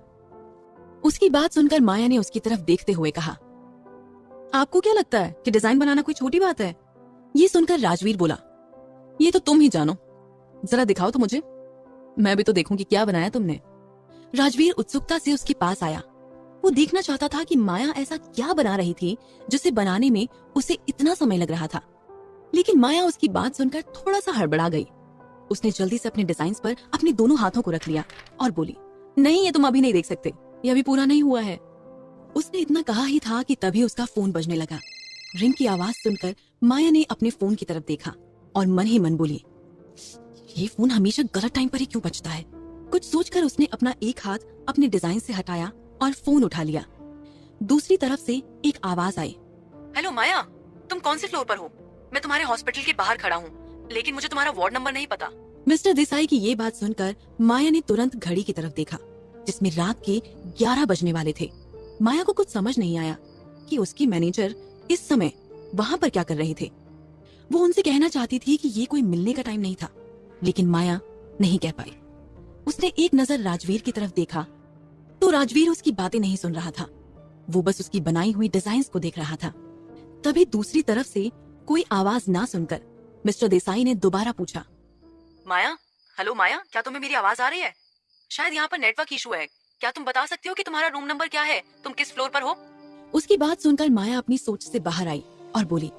उसकी बात सुनकर माया ने उसकी तरफ देखते हुए कहा, आपको क्या लगता है कि डिजाइन बनाना कोई छोटी बात है? ये सुनकर राजवीर बोला, ये तो तुम ही जानो, जरा दिखाओ तो मुझे, मैं भी तो देखूं कि क्या बनाया तुमने। राजवीर उत्सुकता से उसके पास आया। वो देखना चाहता था कि माया ऐसा क्या बना रही थी जिसे बनाने में उसे इतना समय लग रहा था, लेकिन माया उसकी बात सुनकर थोड़ा सा हड़बड़ा गई। उसने जल्दी से अपने डिजाइन पर अपने दोनों हाथों को रख लिया और बोली, नहीं, ये तुम अभी नहीं देख सकते, ये अभी पूरा नहीं हुआ है। उसने इतना कहा ही था कि तभी उसका फोन बजने लगा। रिंग की आवाज सुनकर माया ने अपने फोन की तरफ देखा और मन ही मन बोली, ये फोन हमेशा गलत टाइम पर ही क्यों बजता है। कुछ सोचकर उसने अपना एक हाथ अपने डिजाइन से हटाया और फोन उठा लिया। दूसरी तरफ से एक आवाज आई, हेलो माया, तुम कौन से फ्लोर पर हो? मैं तुम्हारे हॉस्पिटल के बाहर खड़ा हूँ, लेकिन मुझे तुम्हारा वार्ड नंबर नहीं पता। मिस्टर देसाई की ये बात सुनकर माया ने तुरंत घड़ी की तरफ देखा जिसमें रात के 11 बजने वाले थे। माया को कुछ समझ नहीं आया कि उसकी मैनेजर इस समय वहां पर क्या कर रहे थे। वो उनसे कहना चाहती थी कि ये कोई मिलने का टाइम नहीं था, लेकिन माया नहीं कह पाई। उसने एक नजर राजवीर की तरफ देखा तो राजवीर उसकी बातें नहीं सुन रहा था, वो बस उसकी बनाई हुई डिजाइन्स को देख रहा था। तभी दूसरी तरफ से कोई आवाज ना सुनकर मिस्टर देसाई ने दोबारा पूछा, माया, हेलो माया, क्या तुम्हें मेरी आवाज आ रही है? शायद यहाँ पर नेटवर्क इशू है, क्या तुम बता सकते हो कि तुम्हारा रूम नंबर क्या है, तुम किस फ्लोर पर हो? उसकी बात सुनकर माया अपनी सोच से बाहर आई और बोली,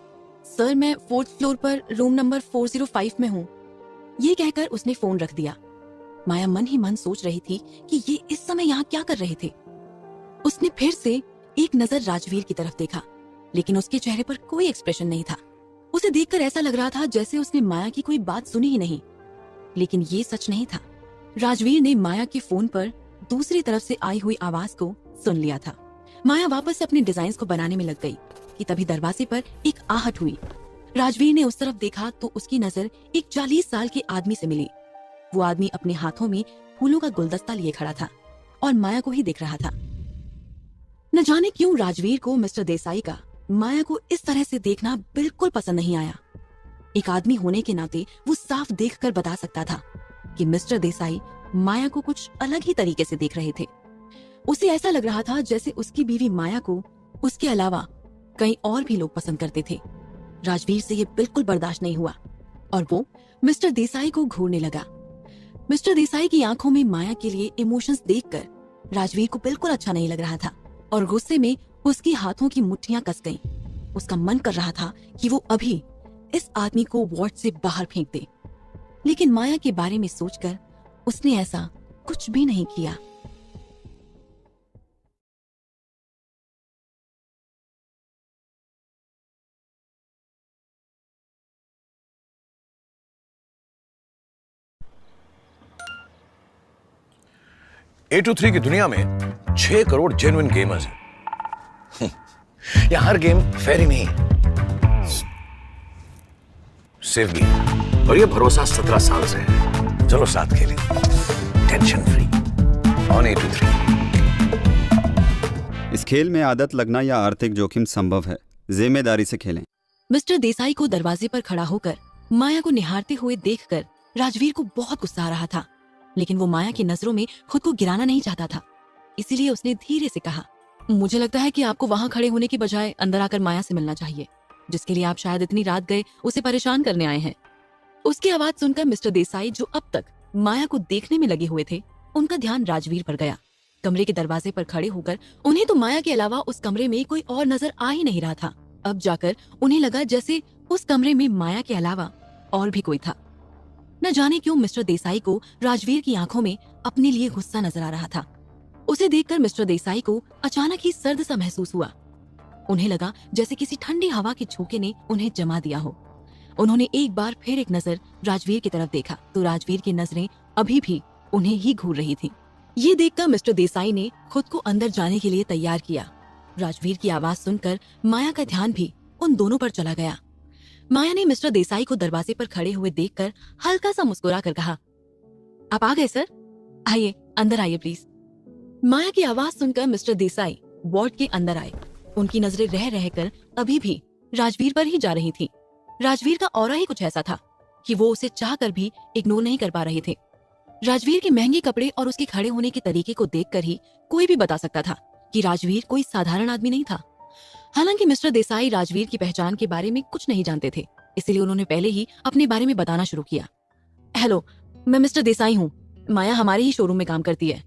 सर, मैं 4th फ्लोर पर रूम नंबर 405 में हूँ। ये कहकर उसने फोन रख दिया। माया मन ही मन सोच रही थी कि ये इस समय यहाँ क्या कर रहे थे। उसने फिर से एक नजर राजवीर की तरफ देखा, लेकिन उसके चेहरे पर कोई एक्सप्रेशन नहीं था। उसे देखकर ऐसा लग रहा था जैसे उसने माया की कोई बात सुनी ही नहीं, लेकिन ये सच नहीं था। राजवीर ने माया के फोन पर दूसरी तरफ से आई हुई आवाज को सुन लिया था। माया वापस अपने डिजाइन्स को बनाने में लग गई कि तभी दरवाजे पर एक आहट हुई। राजवीर ने उस तरफ देखा तो उसकी नजर एक 40 साल के आदमी से मिली। वो आदमी अपने हाथों में फूलों का गुलदस्ता लिए खड़ा था और माया को ही देख रहा था। न जाने क्यों राजवीर को मिस्टर देसाई का माया को इस तरह से देखना बिल्कुल पसंद नहीं आया। एक आदमी होने के नाते वो साफ देखकर बता सकता था कि मिस्टर देसाई माया को कुछ अलग ही तरीके से देख रहे थे। उसे ऐसा लग रहा था जैसे उसकी बीवी माया को उसके अलावा कई और भी लोग पसंद करते थे। राजवीर से ये बिल्कुल बर्दाश्त नहीं हुआ और वो मिस्टर देसाई को घूरने लगा। मिस्टर देसाई की आंखों में माया के लिए इमोशंस देखकर राजवीर को बिल्कुल अच्छा नहीं लग रहा था और गुस्से में उसके हाथों की मुट्ठियां कस गईं। उसका मन कर रहा था कि वो अभी इस आदमी को वार्ड से बाहर फेंक दे, लेकिन माया के बारे में सोचकर उसने ऐसा कुछ भी नहीं किया। A23 की दुनिया में 6 करोड़ जेन्युइन गेमर्स हैं। यहाँ हर गेम फेयर ही नहीं, सेफ गेम, और ये भरोसा 17 साल से है। चलो साथ खेलें, टेंशन फ्री ऑन A23। इस खेल में आदत लगना या आर्थिक जोखिम संभव है, जिम्मेदारी से खेलें। मिस्टर देसाई को दरवाजे पर खड़ा होकर माया को निहारते हुए देखकर राजवीर को बहुत गुस्सा आ रहा था, लेकिन वो माया की नजरों में खुद को गिराना नहीं चाहता था। इसीलिए उसने धीरे से कहा, मुझे लगता है कि आपको वहां खड़े होने की बजाय अंदर आकर माया से मिलना चाहिए, जिसके लिए आप शायद इतनी रात गए उसे परेशान करने आए हैं। उसकी आवाज सुनकर मिस्टर देसाई, जो अब तक माया को देखने में लगे हुए थे, उनका ध्यान राजवीर पर गया। कमरे के दरवाजे पर खड़े होकर उन्हें तो माया के अलावा उस कमरे में कोई और नजर आ ही नहीं रहा था। अब जाकर उन्हें लगा जैसे उस कमरे में माया के अलावा और भी कोई था। न जाने क्यों मिस्टर देसाई को राजवीर की आंखों में अपने लिए गुस्सा नजर आ रहा था। उसे देखकर मिस्टर देसाई को अचानक ही सर्द सा महसूस हुआ। उन्हें लगा जैसे किसी ठंडी हवा के झोंके ने उन्हें जमा दिया हो। उन्होंने एक बार फिर एक नजर राजवीर की तरफ देखा तो राजवीर की नजरें अभी भी उन्हें ही घूर रही थी। ये देखकर मिस्टर देसाई ने खुद को अंदर जाने के लिए तैयार किया। राजवीर की आवाज सुनकर माया का ध्यान भी उन दोनों पर चला गया। माया ने मिस्टर देसाई को दरवाजे पर खड़े हुए देखकर हल्का सा मुस्कुरा कर कहा, आप आ गए सर, आइए अंदर आइए प्लीज। माया की आवाज सुनकर मिस्टर देसाई वार्ड के अंदर आए। उनकी नजरें रह रहकर अभी भी राजवीर पर ही जा रही थी। राजवीर का ऑरा ही कुछ ऐसा था कि वो उसे चाहकर भी इग्नोर नहीं कर पा रहे थे। राजवीर के महंगे कपड़े और उसके खड़े होने के तरीके को देखकर ही कोई भी बता सकता था कि राजवीर कोई साधारण आदमी नहीं था। हालांकि मिस्टर देसाई राजवीर की पहचान के बारे में कुछ नहीं जानते थे, इसलिए उन्होंने पहले ही अपने बारे में बताना शुरू किया। हेलो, मैं मिस्टर देसाई हूँ, माया हमारे ही शोरूम में काम करती है।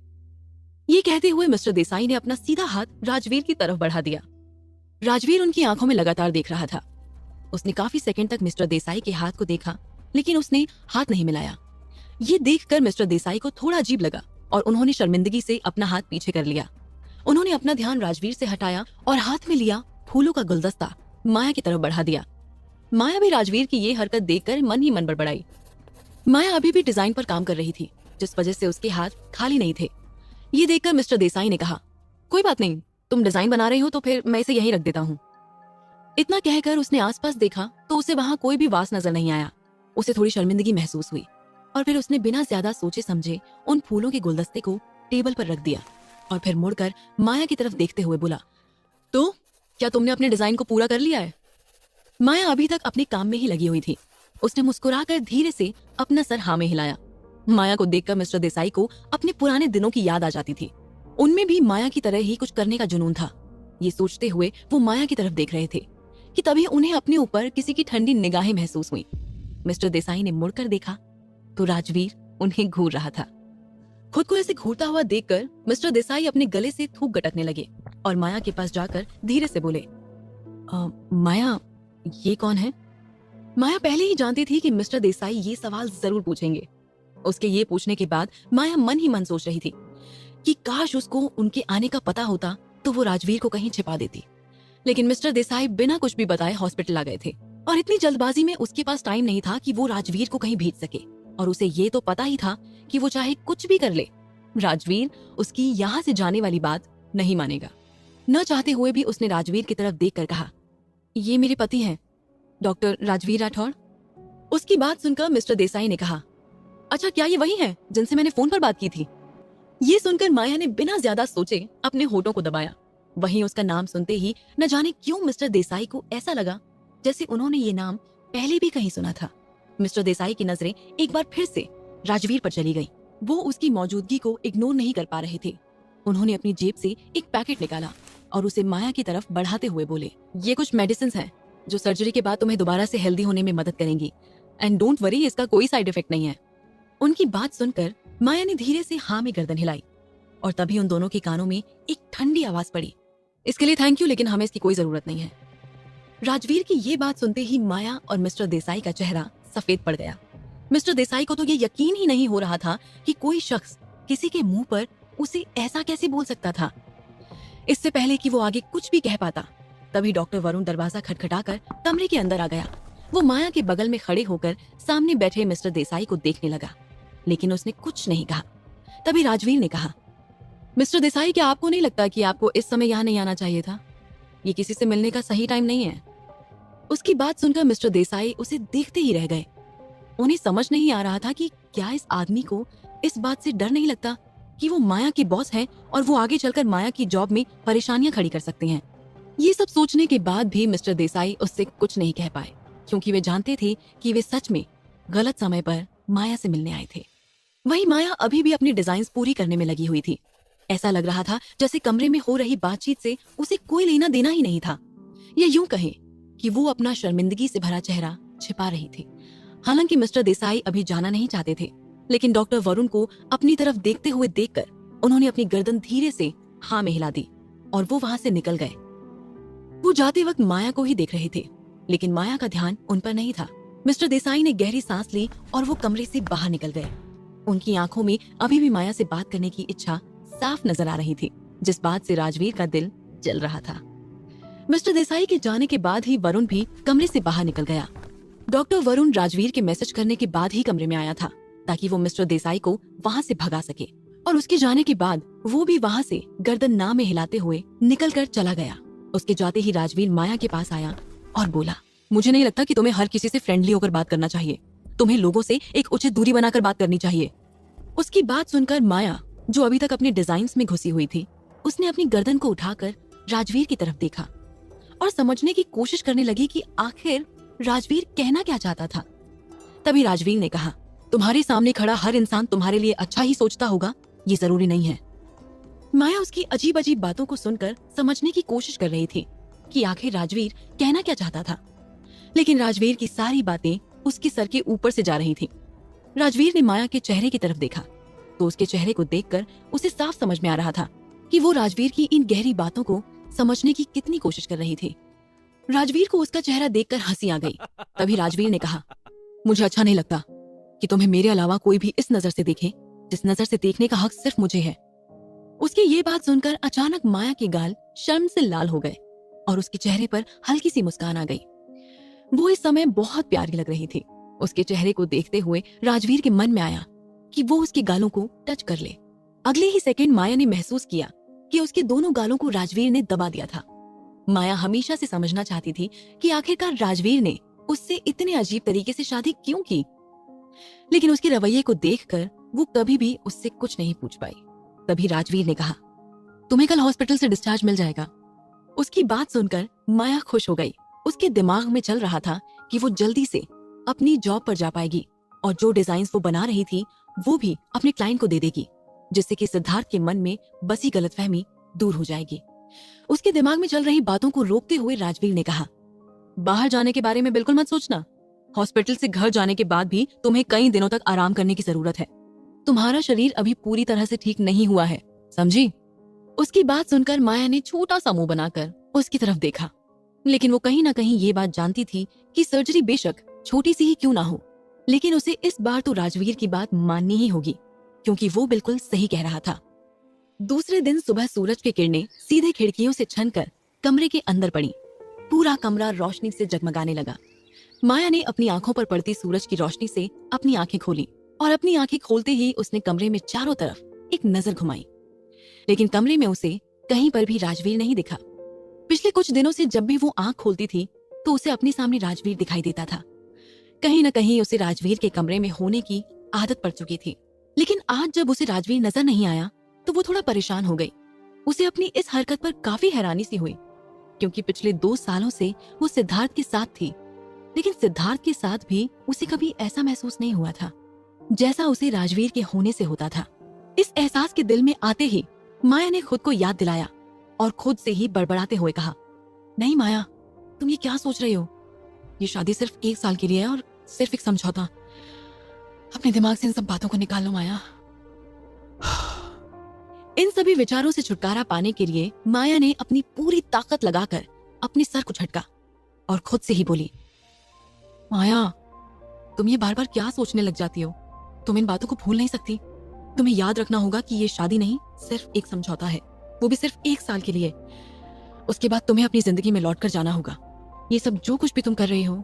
ये कहते हुए मिस्टर देसाई ने अपना सीधा हाथ राजवीर की तरफ बढ़ा दिया। राजवीर उनकी आंखों में लगातार देख रहा था। उसने काफी सेकंड तक मिस्टर देसाई के हाथ को देखा, लेकिन उसने हाथ नहीं मिलाया। ये देखकर मिस्टर देसाई को थोड़ा अजीब लगा और उन्होंने शर्मिंदगी से अपना हाथ पीछे कर लिया। उन्होंने अपना ध्यान राजवीर से हटाया और हाथ में लिया फूलों का गुलदस्ता माया की तरफ बढ़ा दिया। माया भी राजवीर की ये हरकत देखकर मन ही मन बड़बड़ाई। माया अभी भी डिजाइन पर काम कर रही थी, जिस वजह से उसके हाथ खाली नहीं थे। ये देखकर मिस्टर देसाई ने कहा, कोई बात नहीं, तुम डिजाइन बना रही हो तो फिर मैं इसे यहीं रख देता हूँ। इतना कहकर उसने आसपास देखा तो उसे वहां कोई भी वास नजर नहीं आया। उसे थोड़ी शर्मिंदगी महसूस हुई और फिर उसने बिना ज्यादा सोचे समझे उन फूलों के गुलदस्ते को टेबल पर रख दिया और फिर मुड़कर माया की तरफ देखते हुए बोला, तो क्या तुमने अपने डिजाइन को पूरा कर लिया है? माया अभी तक अपने काम में ही लगी हुई थी। उसने मुस्कुराकर धीरे से अपना सर हाँ में हिलाया। माया को देखकर मिस्टर देसाई को अपने पुराने दिनों की याद आ जाती थी। उनमें भी माया की तरह ही कुछ करने का जुनून था। ये सोचते हुए वो माया की तरफ देख रहे थे कि तभी उन्हें अपने ऊपर किसी की ठंडी निगाहें महसूस हुई। मिस्टर देसाई ने मुड़कर देखा तो राजवीर उन्हें घूर रहा था। खुद को ऐसे घूरता हुआ देखकर मिस्टर देसाई अपने गले से थूक गटकने लगे और माया के पास जाकर धीरे से बोले, माया, ये कौन है? माया पहले ही जानती थी कि मिस्टर देसाई ये सवाल जरूर पूछेंगे। उसके ये पूछने के बाद माया मन ही मन सोच रही थी कि काश उसको उनके आने का पता होता तो वो राजवीर को कहीं छिपा देती। लेकिन मिस्टर देसाई बिना कुछ भी बताए हॉस्पिटल आ गए थे और इतनी जल्दबाजी में उसके पास टाइम नहीं था कि वो राजवीर को कहीं भेज सके। और उसे ये तो पता ही था कि वो चाहे कुछ भी कर ले, राजवीर उसकी यहाँ से जाने वाली बात नहीं मानेगा। न चाहते हुए भी उसने राजवीर की तरफ देखकर कहा, ये मेरे पति हैं, डॉक्टर राजवीर राठौड़। उसकी बात सुनकर मिस्टर देसाई ने कहा, अच्छा, क्या ये वही हैं जिनसे मैंने फोन पर बात की थी? ये सुनकर माया ने बिना ज्यादा सोचे अपने होठों को दबाया। वहीं उसका नाम सुनते ही न जाने क्यों मिस्टर देसाई को ऐसा लगा जैसे उन्होंने ये नाम पहले भी कहीं सुना था। मिस्टर देसाई की नजरें एक बार फिर से राजवीर पर चली गई। वो उसकी मौजूदगी को इग्नोर नहीं कर पा रहे थे। उन्होंने अपनी जेब से एक पैकेट निकाला और उसे माया की तरफ बढ़ाते हुए बोले, ये कुछ मेडिसिन हैं जो सर्जरी के बाद तुम्हें दोबारा से हेल्दी होने में मदद करेंगी। एंड डोंट वरी, इसका कोई साइड इफेक्ट नहीं है। उनकी बात सुनकर माया ने धीरे से हाँ में गर्दन हिलाई और तभी उन दोनों के कानों में एक ठंडी आवाज पड़ी, इसके लिए थैंक यू, लेकिन हमें इसकी कोई जरूरत नहीं है। राजवीर की ये बात सुनते ही माया और मिस्टर देसाई का चेहरा सफेद पड़ गया। मिस्टर देसाई को तो ये यकीन ही नहीं हो रहा था कि कोई शख्स किसी के मुंह पर उसे ऐसा कैसे बोल सकता था। इससे पहले कि वो आगे कुछ भी कह पाता, तभी डॉक्टर वरुण दरवाजा खटखटाकर कमरे के अंदर आ गया। वो माया के बगल में खड़े होकर सामने बैठे मिस्टर देसाई को देखने लगा, लेकिन उसने कुछ नहीं कहा। तभी राजवीर ने कहा, मिस्टर देसाई, क्या आपको नहीं लगता कि आपको इस समय यहाँ नहीं आना चाहिए था? ये किसी से मिलने का सही टाइम नहीं है। उसकी बात सुनकर मिस्टर देसाई उसे देखते ही रह गए। उन्हें समझ नहीं आ रहा था कि क्या इस आदमी को इस बात से डर नहीं लगता कि वो माया के बॉस हैं और वो आगे चलकर माया की जॉब में परेशानियां खड़ी कर सकते हैं। ये सब सोचने के बाद भी मिस्टर देसाई उससे कुछ नहीं कह पाए, क्योंकि वे जानते थे कि वे सच में गलत समय पर माया से मिलने आए थे। वही माया अभी भी अपनी डिजाइन्स पूरी करने में लगी हुई थी। ऐसा लग रहा था जैसे कमरे में हो रही बातचीत से उसे कोई लेना देना ही नहीं था। या यूं कहें कि वो अपना शर्मिंदगी से भरा चेहरा छिपा रही थी। हालांकि मिस्टर देसाई अभी जाना नहीं चाहते थे, लेकिन डॉक्टर वरुण को अपनी तरफ देखते हुए देखकर उन्होंने अपनी गर्दन धीरे से हाँ में हिला दी और वो वहां से निकल गए। वो जाते वक्त माया को ही देख रहे थे, लेकिन माया का ध्यान उन पर नहीं था। मिस्टर देसाई ने गहरी सांस ली और वो कमरे से बाहर निकल गए। उनकी आंखों में अभी भी माया से बात करने की इच्छा साफ नजर आ रही थी, जिस बात से राजवीर का दिल जल रहा था। मिस्टर देसाई के जाने के बाद ही वरुण भी कमरे से बाहर निकल गया। डॉक्टर वरुण राजवीर के मैसेज करने के बाद ही कमरे में आया था, ताकि वो मिस्टर देसाई को वहां से भगा सके। और उसके जाने के बाद वो भी वहां से गर्दन ना में हिलाते हुए निकल कर चला गया। उसके जाते ही राजवीर माया के पास आया और बोला, मुझे नहीं लगता कि तुम्हें हर किसी से फ्रेंडली होकर बात करना चाहिए। तुम्हें लोगों से एक उचित दूरी बनाकर बात करनी चाहिए। उसकी बात सुनकर माया, जो अभी तक अपने डिजाइन्स में घुसी हुई थी, उसने अपनी गर्दन को उठाकर राजवीर की तरफ देखा और समझने की कोशिश करने लगी कि आखिर राजवीर कहना क्या चाहता था। तभी राजवीर ने कहा, तुम्हारे सामने खड़ा हर इंसान तुम्हारे लिए अच्छा ही सोचता होगा, ये जरूरी नहीं है। माया उसकी अजीब अजीब बातों को सुनकर समझने की कोशिश कर रही थी कि आखिर राजवीर कहना क्या चाहता था, लेकिन राजवीर की सारी बातें उसके सर के ऊपर से जा रही थी। राजवीर ने माया के चेहरे की तरफ देखा तो उसके चेहरे को देखकर उसे साफ समझ में आ रहा था कि वो राजवीर की इन गहरी बातों को समझने की कितनी कोशिश कर रही थी। राजवीर को उसका चेहरा देखकर हंसी आ गई। तभी राजवीर ने कहा, मुझे अच्छा नहीं लगता कि तुम्हें मेरे अलावा कोई भी इस नजर से देखे, जिस नजर से देखने का हक सिर्फ मुझे है। उसकी ये बात सुनकर अचानक माया के गाल शर्म से लाल हो गए और उसके चेहरे पर हल्की सी मुस्कान आ गई। वो इस समय बहुत प्यारी लग रही थी। उसके चेहरे को देखते हुए राजवीर के मन में आया कि वो उसके गालों को टच कर ले। अगले ही सेकंड माया ने महसूस किया कि उसके दोनों गालों को राजवीर ने दबा दिया था। माया हमेशा से समझना चाहती थी कि आखिरकार राजवीर ने उससे इतने अजीब तरीके से शादी क्यों की, लेकिन उसके रवैये को देखकर वो कभी भी उससे कुछ नहीं पूछ पाई। तभी राजवीर ने कहा, तुम्हें कल हॉस्पिटल से डिस्चार्ज मिल जाएगा। उसकी बात सुनकर माया खुश हो गई। उसके दिमाग में चल रहा था कि वो जल्दी से अपनी जॉब पर जा पाएगी और जो डिजाइन्स वो बना रही थी वो भी अपने क्लाइंट को दे देगी, जिससे कि सिद्धार्थ के मन में बसी गलतफहमी दूर हो जाएगी। उसके दिमाग में चल रही बातों को रोकते हुए राजवीर ने कहा, बाहर जाने के बारे में बिल्कुल मत सोचना। हॉस्पिटल से घर जाने के बाद भी तुम्हें कई दिनों तक आराम करने की जरूरत है। तुम्हारा शरीर अभी पूरी तरह से ठीक नहीं हुआ है, समझी? उसकी बात सुनकर माया ने छोटा सा मुंह बनाकर उसकी तरफ देखा, लेकिन वो कहीं ना कहीं ये बात जानती थी कि सर्जरी बेशक छोटी सी ही क्यों ना हो, लेकिन उसे इस बार तो राजवीर की बात माननी ही होगी, क्योंकि वो बिल्कुल सही कह रहा था। दूसरे दिन सुबह सूरज की किरणें सीधे खिड़कियों से छनकर कमरे के अंदर पड़ी। पूरा कमरा रोशनी से जगमगाने लगा। माया ने अपनी आंखों पर पड़ती सूरज की रोशनी से अपनी आंखें खोली और अपनी आंखें खोलते ही उसने कमरे में चारों तरफ एक नजर घुमाई, लेकिन कमरे में उसे कहीं पर भी राजवीर नहीं दिखा। पिछले कुछ दिनों से जब भी वो आंख खोलती थी तो उसे अपने सामने राजवीर दिखाई देता था। कहीं न कहीं उसे राजवीर के कमरे में होने की आदत पड़ चुकी थी, लेकिन आज जब उसे राजवीर नजर नहीं आया तो वो थोड़ा परेशान हो गई। उसे अपनी इस हरकत पर काफी हैरानी सी हुई, क्योंकि पिछले 2 सालों से वो सिद्धार्थ के साथ थी, लेकिन सिद्धार्थ के साथ भी उसे कभी ऐसा महसूस नहीं हुआ था जैसा उसे राजवीर के होने से होता था। इस एहसास के दिल में आते ही माया ने खुद को याद दिलाया और खुद से ही बड़बड़ाते हुए कहा, नहीं माया, तुम ये क्या सोच रही हो? ये शादी सिर्फ 1 साल के लिए है और सिर्फ एक समझौता। अपने दिमाग से इन सब बातों को निकाल लो माया। इन सभी विचारों से छुटकारा पाने के लिए माया ने अपनी पूरी ताकत लगाकर अपने सर को झटका और खुद से ही बोली, माया, तुम ये बार बार क्या सोचने लग जाती हो? तुम इन बातों को भूल नहीं सकती। तुम्हें याद रखना होगा कि ये शादी नहीं, सिर्फ एक समझौता है, वो भी सिर्फ 1 साल के लिए। उसके बाद तुम्हें अपनी जिंदगी में लौट कर जाना होगा। ये सब जो कुछ भी तुम कर रही हो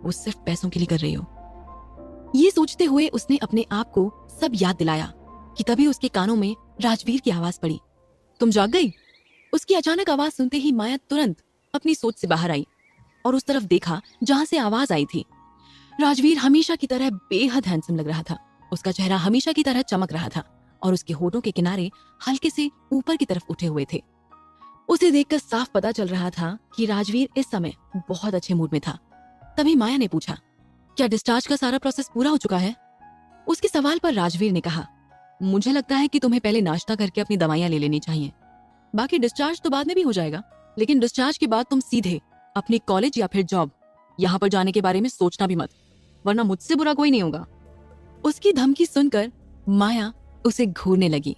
वो सिर्फ पैसों के लिए कर रही हो। ये सोचते हुए उसने अपने आप को सब याद दिलाया कि तभी उसके कानों में राजवीर की आवाज पड़ी। तुम जाग गई? उसकी अचानक आवाज सुनते ही माया तुरंत अपनी सोच से बाहर आई और उस तरफ देखा जहां से आवाज आई थी। राजवीर हमेशा की तरह बेहद हैंडसम लग रहा था। उसका चेहरा हमेशा की तरह चमक रहा था और उसके होठों के किनारे हल्के से ऊपर की तरफ उठे हुए थे। उसे देखकर साफ पता चल रहा था कि राजवीर इस समय बहुत अच्छे मूड में था। तभी माया ने पूछा, क्या डिस्चार्ज का सारा प्रोसेस पूरा हो चुका है? उसके सवाल पर राजवीर ने कहा, मुझे लगता है कि तुम्हें पहले नाश्ता करके अपनी दवाइयां ले लेनी चाहिए। बाकी डिस्चार्ज तो बाद में भी हो जाएगा, लेकिन डिस्चार्ज के बाद तुम सीधे अपने कॉलेज या फिर जॉब, यहाँ पर जाने के बारे में सोचना भी मत, वरना मुझसे बुरा कोई नहीं होगा। उसकी धमकी सुनकर माया उसे घूरने लगी